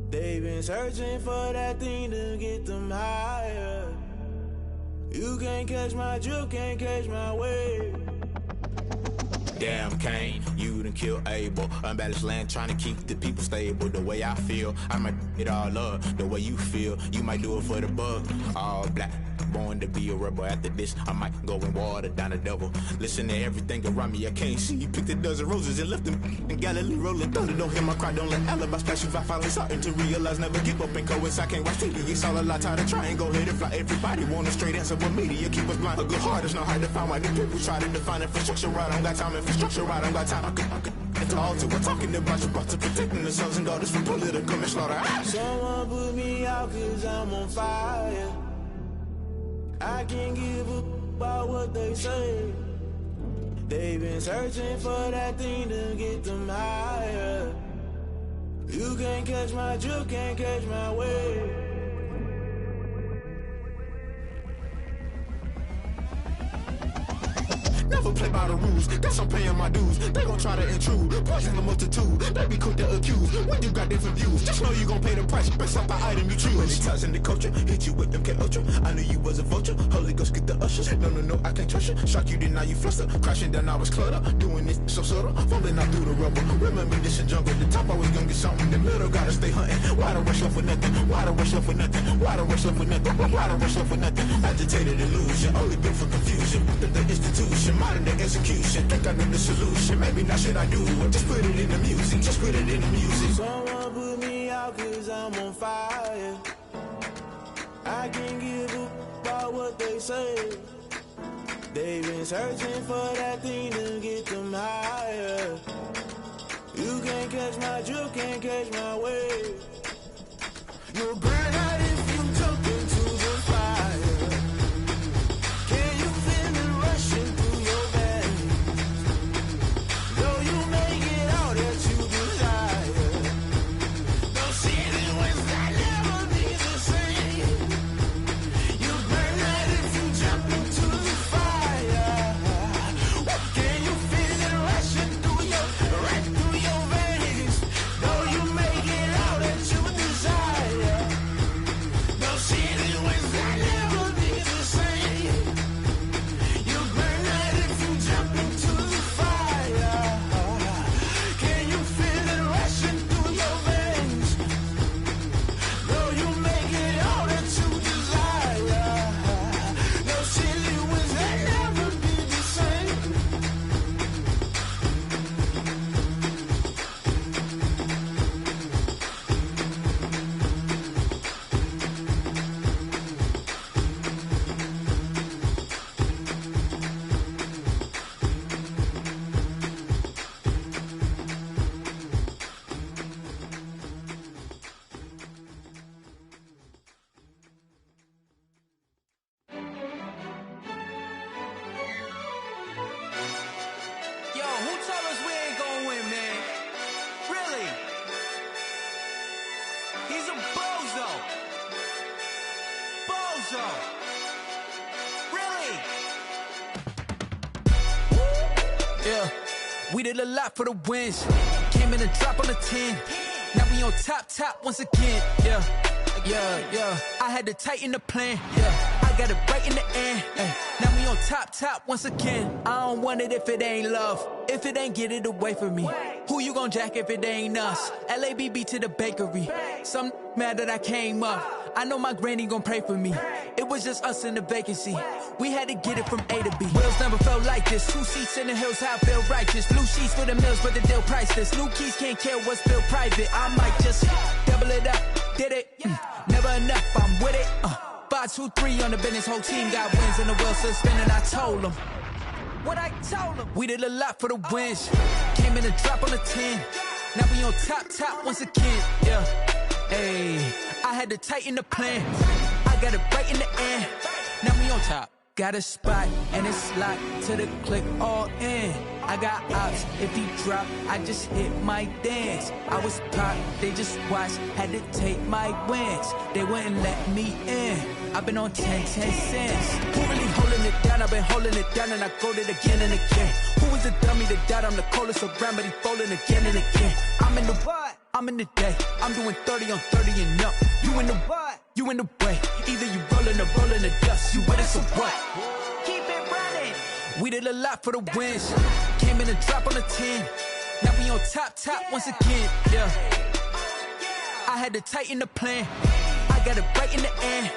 They've been searching for that thing to get them higher. You can't catch my drift, can't catch my wave. Damn, Kane, you done killed Abel. Unbalanced land, trying to keep the people stable. The way I feel, I might it all up. The way you feel, you might do it for the bug. All black, born to be a rebel. After this, I might go and water down the devil. Listen to everything around me, I can't see. You picked a dozen roses and left them in Galilee rolling thunder. Don't hear my cry, don't let alibis pass you. I finally starting to realize, never give up and coincide. Can't watch TV, it's all a lot. Tired of trying, go ahead and fly. Everybody want a straight answer, but media keep us blind. A good heart is not hard to find. Why the people try to define infrastructure right? I don't got time, infrastructure right, I don't got time. I could at the altar, we're talking about you, about to protecting the sons and daughters from political manslaughter. Someone put me out 'cause I'm on fire. I can't give a about what they say. They've been searching for that thing to get them higher. You can't catch my drift, can't catch my wave. Never play by the rules, guess I'm paying my dues. They gon' try to intrude, poison the multitude. They be quick to accuse, when you got different views. Just know you gon' pay the price, based off the item you choose. Many times in the culture, hit you with them K-Ultra. I knew you was a vulture, Holy Ghost get the ushers. No, I can't trust you. Shock you, then now you fluster. Crashing down, I was cluttered. Doing this so subtle, fumbling out through the rubble. Remember this in jungle, the top always gonna get something. The middle gotta stay hunting. Why the rush left for nothing? Why the rush left for nothing? Why the rush left for nothing? Why the rush left for nothing? Agitated illusion, only built for confusion. The institution, modern day execution. Think I know the solution, maybe not should I do it. Just put it in the music, just put it in the music. Someone put me out 'cause I'm on fire. I can't give a about what they say. They've been searching for that thing to get them higher. You can't catch my drift, can't catch my wave. You'll burn out if you jump into the fire. Can you feel it rushing through your veins? Though you make it all that you desire. Those city winds that never be the same. You burn out if you jump into the fire. Can you feel it rushing through your veins? Though you make it all that you desire. Those city winds that never be the same. You burn out if you jump into the fire. Can you feel it rushing through your veins? Though you make it all that you desire. Those silly winds that never be the same. Yo, who told us we ain't gonna win, man? Really? He's a bozo. Bozo. Really? Yeah, we did a lot for the wins. Came in a drop on the 10. Now we on top once again. Yeah. I had to tighten the plan. Yeah, I got it right in the end. Ay. Now we on top once again. I don't want it if it ain't love. If it ain't, get it away from me. Who you gon' jack if it ain't us? LABB to the bakery. Some mad that I came up. I know my granny gon' pray for me. It was just us in the vacancy. We had to get it from A to B. Wheels never felt like this. 2 seats in the hills, how I feel righteous. Blue sheets for the mills, but the deal priceless. New keys can't care what's still private. I might just double it up. Did it? Never enough, I'm with it. 5, 2, 3 on the business. Whole team got wins and the wheels still spinning. I told them what I told them. We did a lot for the wins. Came in a drop on the 10. Now we on top once again. Yeah. Hey, I had to tighten the plan. I got it right in the end. Now we on top. Got a spot and it's locked to the click all in. I got ops, if he drop, I just hit my dance. I was pop, they just watched, had to take my wins. They wouldn't let me in. I've been on 10 cents. Who really holding it down? I've been holding it down and I go it again and again. Who was the dummy that died? I'm the coldest around, but he folding again and again. I'm in the what? I'm in the day. I'm doing 30 on 30 and up. You in the what? You in the way. Either you rolling or rolling the dust. You with us or what? Keep it running. We did a lot for the wins. Came in and drop on the 10. Now we on top once again. Yeah. I had to tighten the plan. I got it right in the end.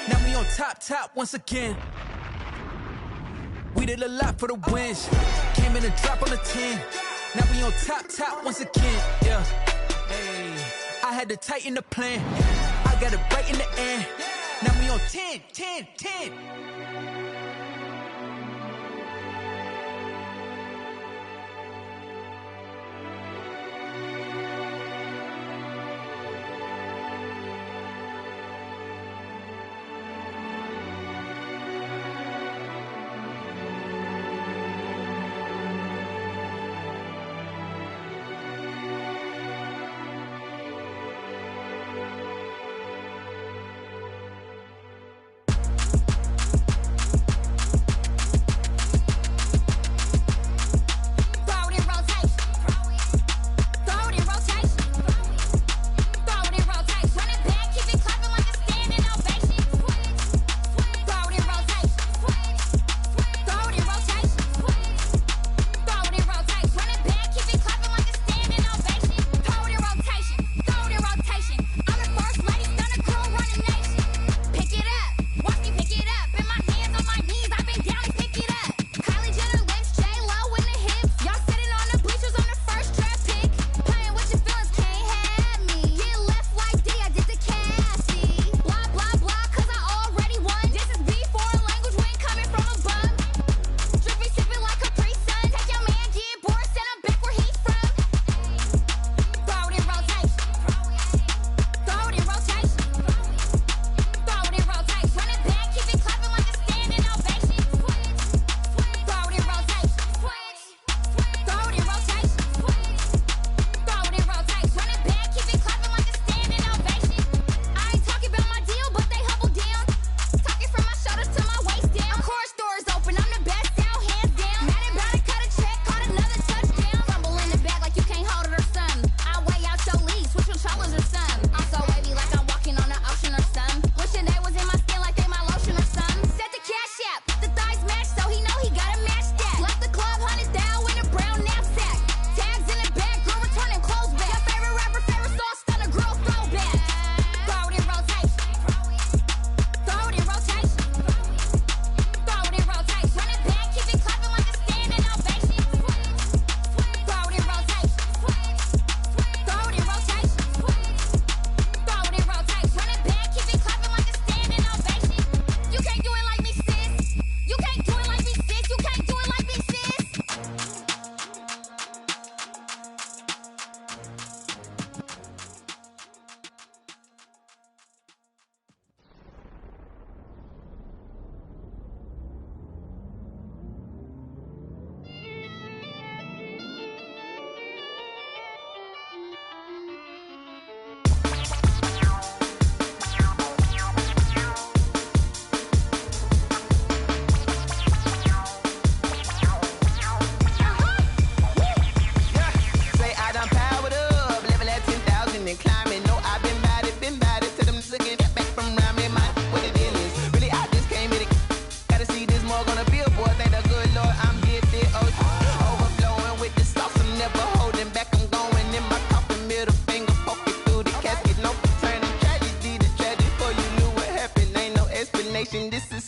Now we on top once again. We did a lot for the wins. Came in and drop on the 10. Now we on top once again. Yeah. Hey. I had to tighten the plan. I got it right in the end. Now we on 10.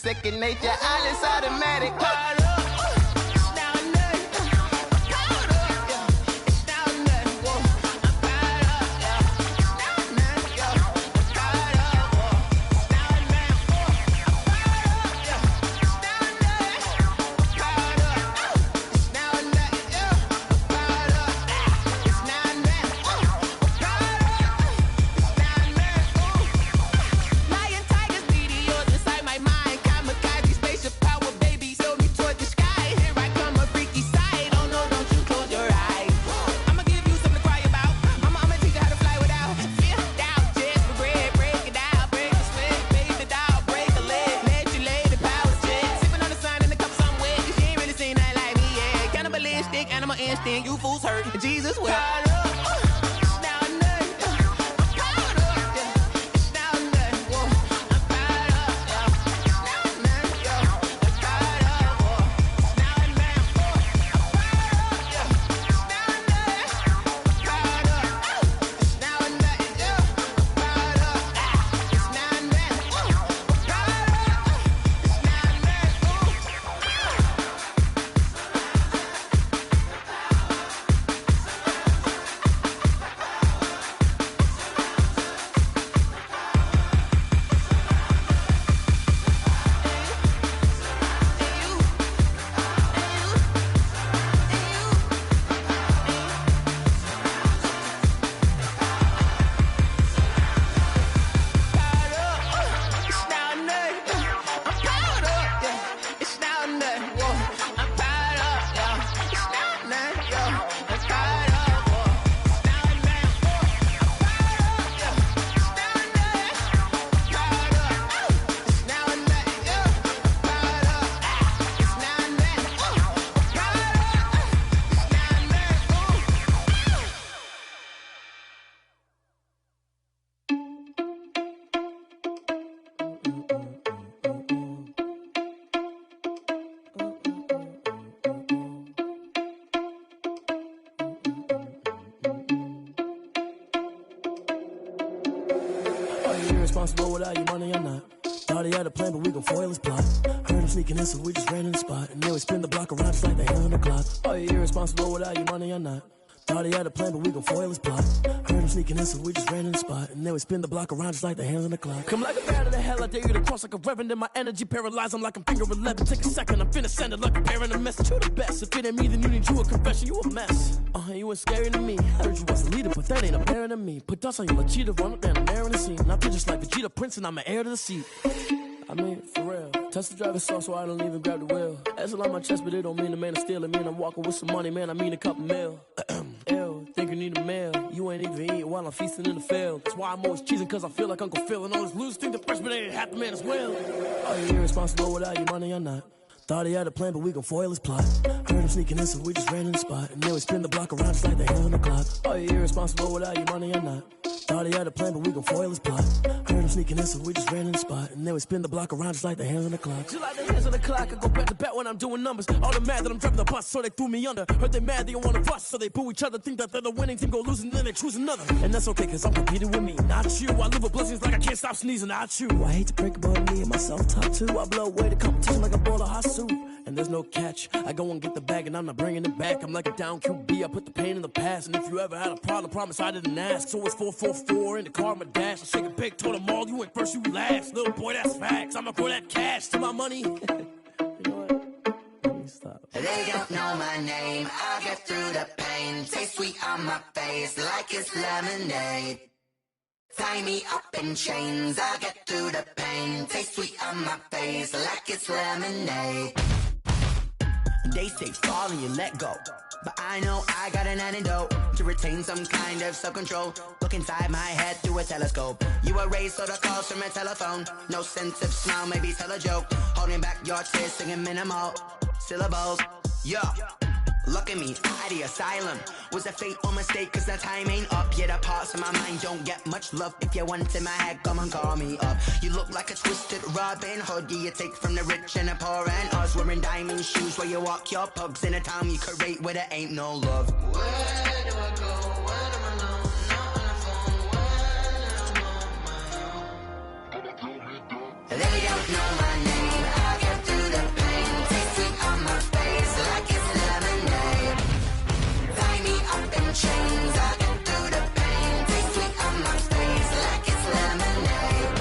second nature. All is automatic. Power Jesus will. Irresponsible without your money or not. Thought he had a plan, but we gon' foil his plot. Heard him sneaking in, so we just ran in the spot. And then we spin the block around just like the hand on the clock. Are you irresponsible without your money or not? Thought he had a plan, but we gon' foil his plot. Heard him sneaking in, so we just ran in the spot. And then we spin the block around just like the hands on the clock. Come like a bat of the hell, I dare you to cross like a reverend. And my energy paralyzed, I'm like I'm finger 11. Take a second, I'm finna send it like a parent a message. You the best, if it ain't me, then you need you a confession. You a mess, you ain't scary to me. Heard you was a leader, but that ain't apparent to me. Put dust on your cheetah, run up down the air in the scene. And I feel just like Vegeta Prince, and I'm an heir to the seat. I mean, for real. Touch the driver's sauce so I don't even grab the wheel. That's on my chest, but it don't mean the man is stealing. Mean I'm walking with some money, man, I mean a couple mil. Ew, think you need a meal. You ain't even eating while I'm feasting in the field. That's why I'm always cheesing, cause I feel like Uncle Phil. And all those losers think the freshman ain't half the man as well. Are you irresponsible without your money or not? Thought he had a plan, but we gon' foil his plot. Heard him sneaking in, so we just ran in the spot. And then we spin the block around just like the hands on the clock. Are you irresponsible without your money or not? Thought he had a plan, but we gon' foil his plot. Heard him sneaking in, so we just ran in the spot. And then we spin the block around just like the hands on the clock. Just like the hands on the clock, I go back to back when I'm doing numbers. All the mad that I'm driving the bus, so they threw me under. Heard they mad, they don't wanna bust, so they boo each other. Think that they're the winning team, go losing, then they choose another. And that's okay, cause I'm competing with me, not you. I live with blessings like I can't stop sneezing, not you. I hate to break about me and my self-talk too. I blow away the competition like a bowl of hot soup. And there's no catch, I go and get the bag and I'm not bringing it back. I'm like a down QB, I put the pain in the past. And if you ever had a problem, promise I didn't ask. So it's 444 in the car, my dash. I shake a big, told them all, you went first, you last. Little boy, that's facts, I'ma pour that cash to my money. You know what? Let me stop. They don't know my name, I'll get through the pain. Taste sweet on my face like it's lemonade. Tie me up in chains, I'll get through the pain. Taste sweet on my face like it's lemonade. They say fall and you let go, but I know I got an antidote to retain some kind of self-control. Look inside my head through a telescope. You erase all the calls from a telephone. No sense of smile, maybe tell a joke. Holding back your tears, singing minimal syllables. Yeah, look at me, out of the asylum. Was a fate or mistake, cause the time ain't up. Yeah, the parts of my mind don't get much love. If you want in my head, come and call me up. You look like a twisted Robin Hood. Yeah, you take from the rich and the poor and us. Wearing diamond shoes where you walk your pugs. In a town you create where there ain't no love. Where do I go? When I'm alone, not on the phone, when I'm on my own. They don't know my name, I'll get through the pain. Taste sweet on my face like it's lemonade. Tie me up in chains, I'll get through the pain. Taste sweet on my face like it's lemonade.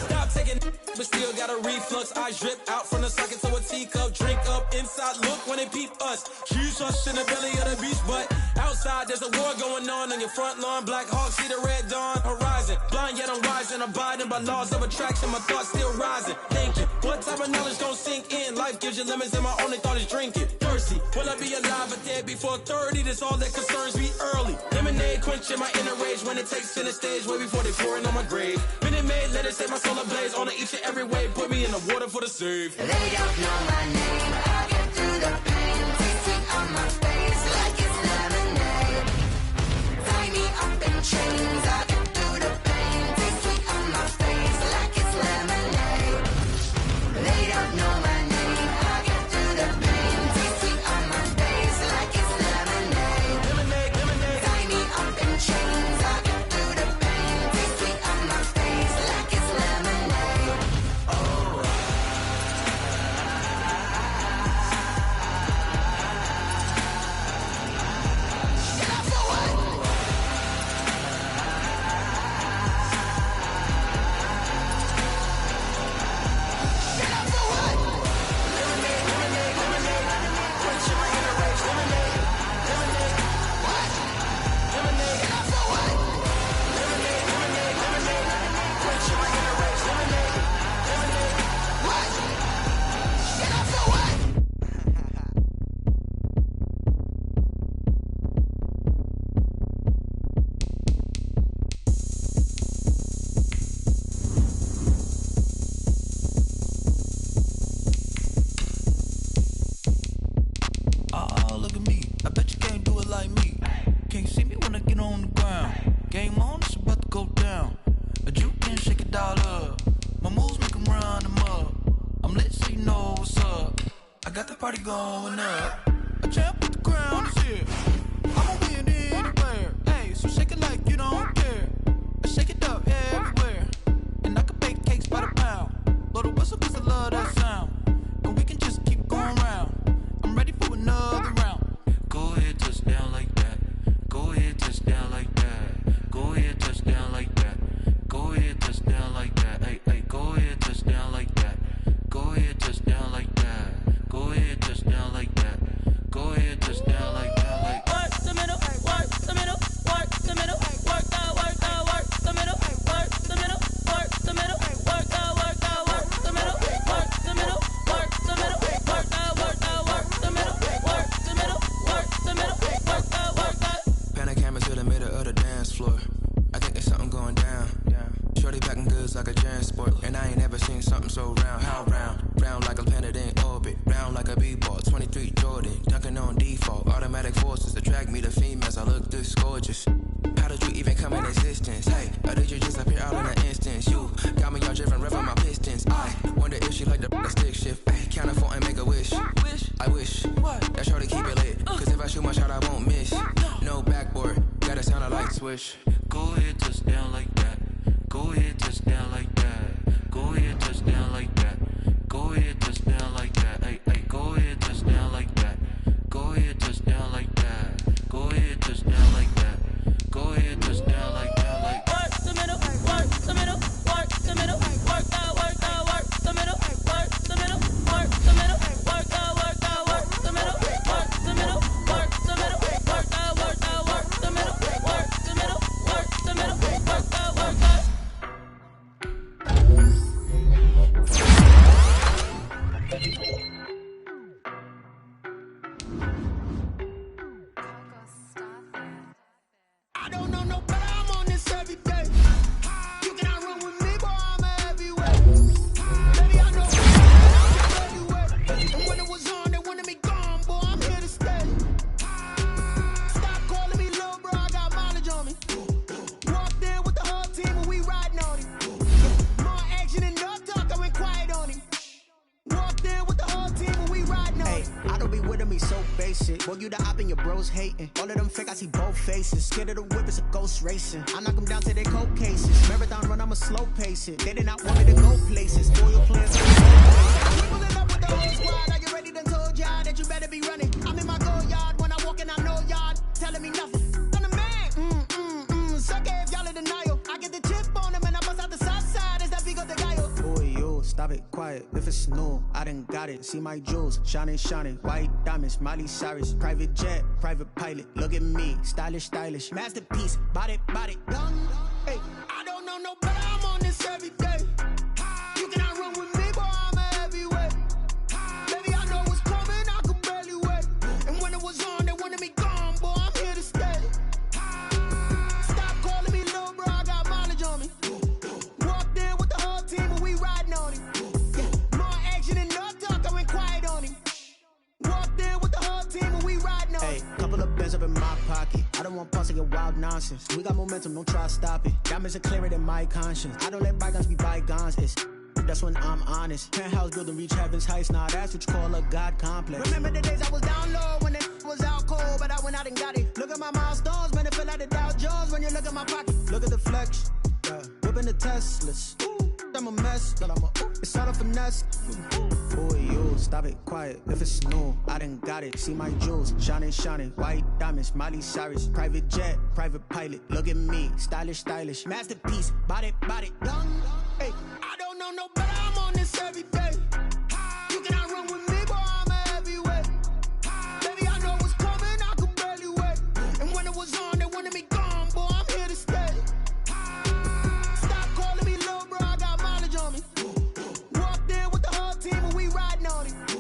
Stop taking but still got a reflux. Eyes drip out from the socket to a teacup. Drink up inside, look when they peep us. Huge us in the belly of the beach, but outside there's a war going on your front lawn. Black Hawk, see the red dawn horizon. Blind yet I'm rising, abiding by laws of attraction. My thoughts still rising, thinking what type of knowledge gon' sink in? Life gives you lemons and my only thought is drinking. Thirsty, will I be alive or dead before 30? That's all that concerns me early. Lemonade quenching my inner rage when it takes center stage way before they pour it on my grave. Minute Maid, let it set my soul ablaze on each and every way. Put me in the water for the save. They don't know my name, I'll get through the pain. Taste sweet on my face like it's lemonade. this gorgeous. How did you even come in existence? Hey, or did you just appear out in an instance? You got me all driven, revving my pistons. I wonder if she like the stick shift. Hey, count a four and make a wish. I wish that shorty keep it lit. Cause if I shoot my shot, I won't miss. No backboard, gotta sound a light switch. Go ahead, touch down like that. Go ahead, touch down like that. Go ahead, touch down like that. Go ahead, touch down like that. Hey, hey, go ahead, touch down like that. Go ahead, touch down like that. Go ahead, touch down like that. Go ahead, touch down like that. Like work the middle, work the middle, work the middle, work that, work that, work the middle, work the middle, work the middle, work that, work that, work the middle, work the middle, work the middle, work that, work that, work the middle, work the middle, work the middle, work that, work that. I don't know no better, I'm on this every day. You cannot run with me, boy, I'm a heavyweight. Baby, I know and when it was on, they wanted me gone, boy, I'm here to stay. Stop calling me little bro, I got mileage on me. Walked in with the whole team and we riding on him. More action and no talk, I went quiet on him. Walked in with the whole team and we riding on him. I don't be with me so basic. Boy, you the op and your bros hating. All of them fake, I see both faces. Scared of the whip, it's a ghost racing. I knock them down to their cold cases. Marathon run, I'ma slow pace it. They did not want me to go places. Loyal plans. We pulling up with the whole squad. Are you ready? Done told y'all that you better be running. I'm in my go yard. When I walk in, I know y'all telling me nothing. I'm the man. Suck it if y'all in denial. I get the chip on them and I bust out the south side. Is that Vigo de Gallo? Boy, yo, stop it, quiet. If it's new, I done got it. See my jewels, shining, shining. White diamonds, Miley Cyrus. Private jet, private pilot. Look at me, stylish, stylish. Masterpiece, body, done. Hey, I don't know no better, I'm on this every day. You cannot run with me, boy, I'm a heavyweight. Baby, I know what's coming, I could barely wait. And when it was on, they wanted me gone, boy, I'm here to stay. Stop calling me little bro, I got mileage on me. Walked in with the whole team and we riding on him. More action and no talk, I went quiet on him. Walked in with the whole team and we riding on him. Hey, couple of bands up in my pocket. I don't want pause to get wild nonsense. We got momentum, don't try to stop it. Diamonds are clearer than my conscience. I don't let bygones be bygones. That's when I'm honest. Penthouse building reach heaven's heights. Nah, that's what you call a God complex. Remember the days I was down low when it was out cold, but I went out and got it. Look at my milestones, man, it feel like the Dow Jones when you look at my pocket. Look at the flex, yeah. Whipping the Teslas. I'm a mess, but it's all a finesse. Boy, you stop it, quiet. If it's new, I done got it. See my jewels, shining, shining. White diamonds, Miley Cyrus. Private jet, private pilot. Look at me, stylish, stylish. Masterpiece, body, done. Hey, I don't know no better, I'm on this every day.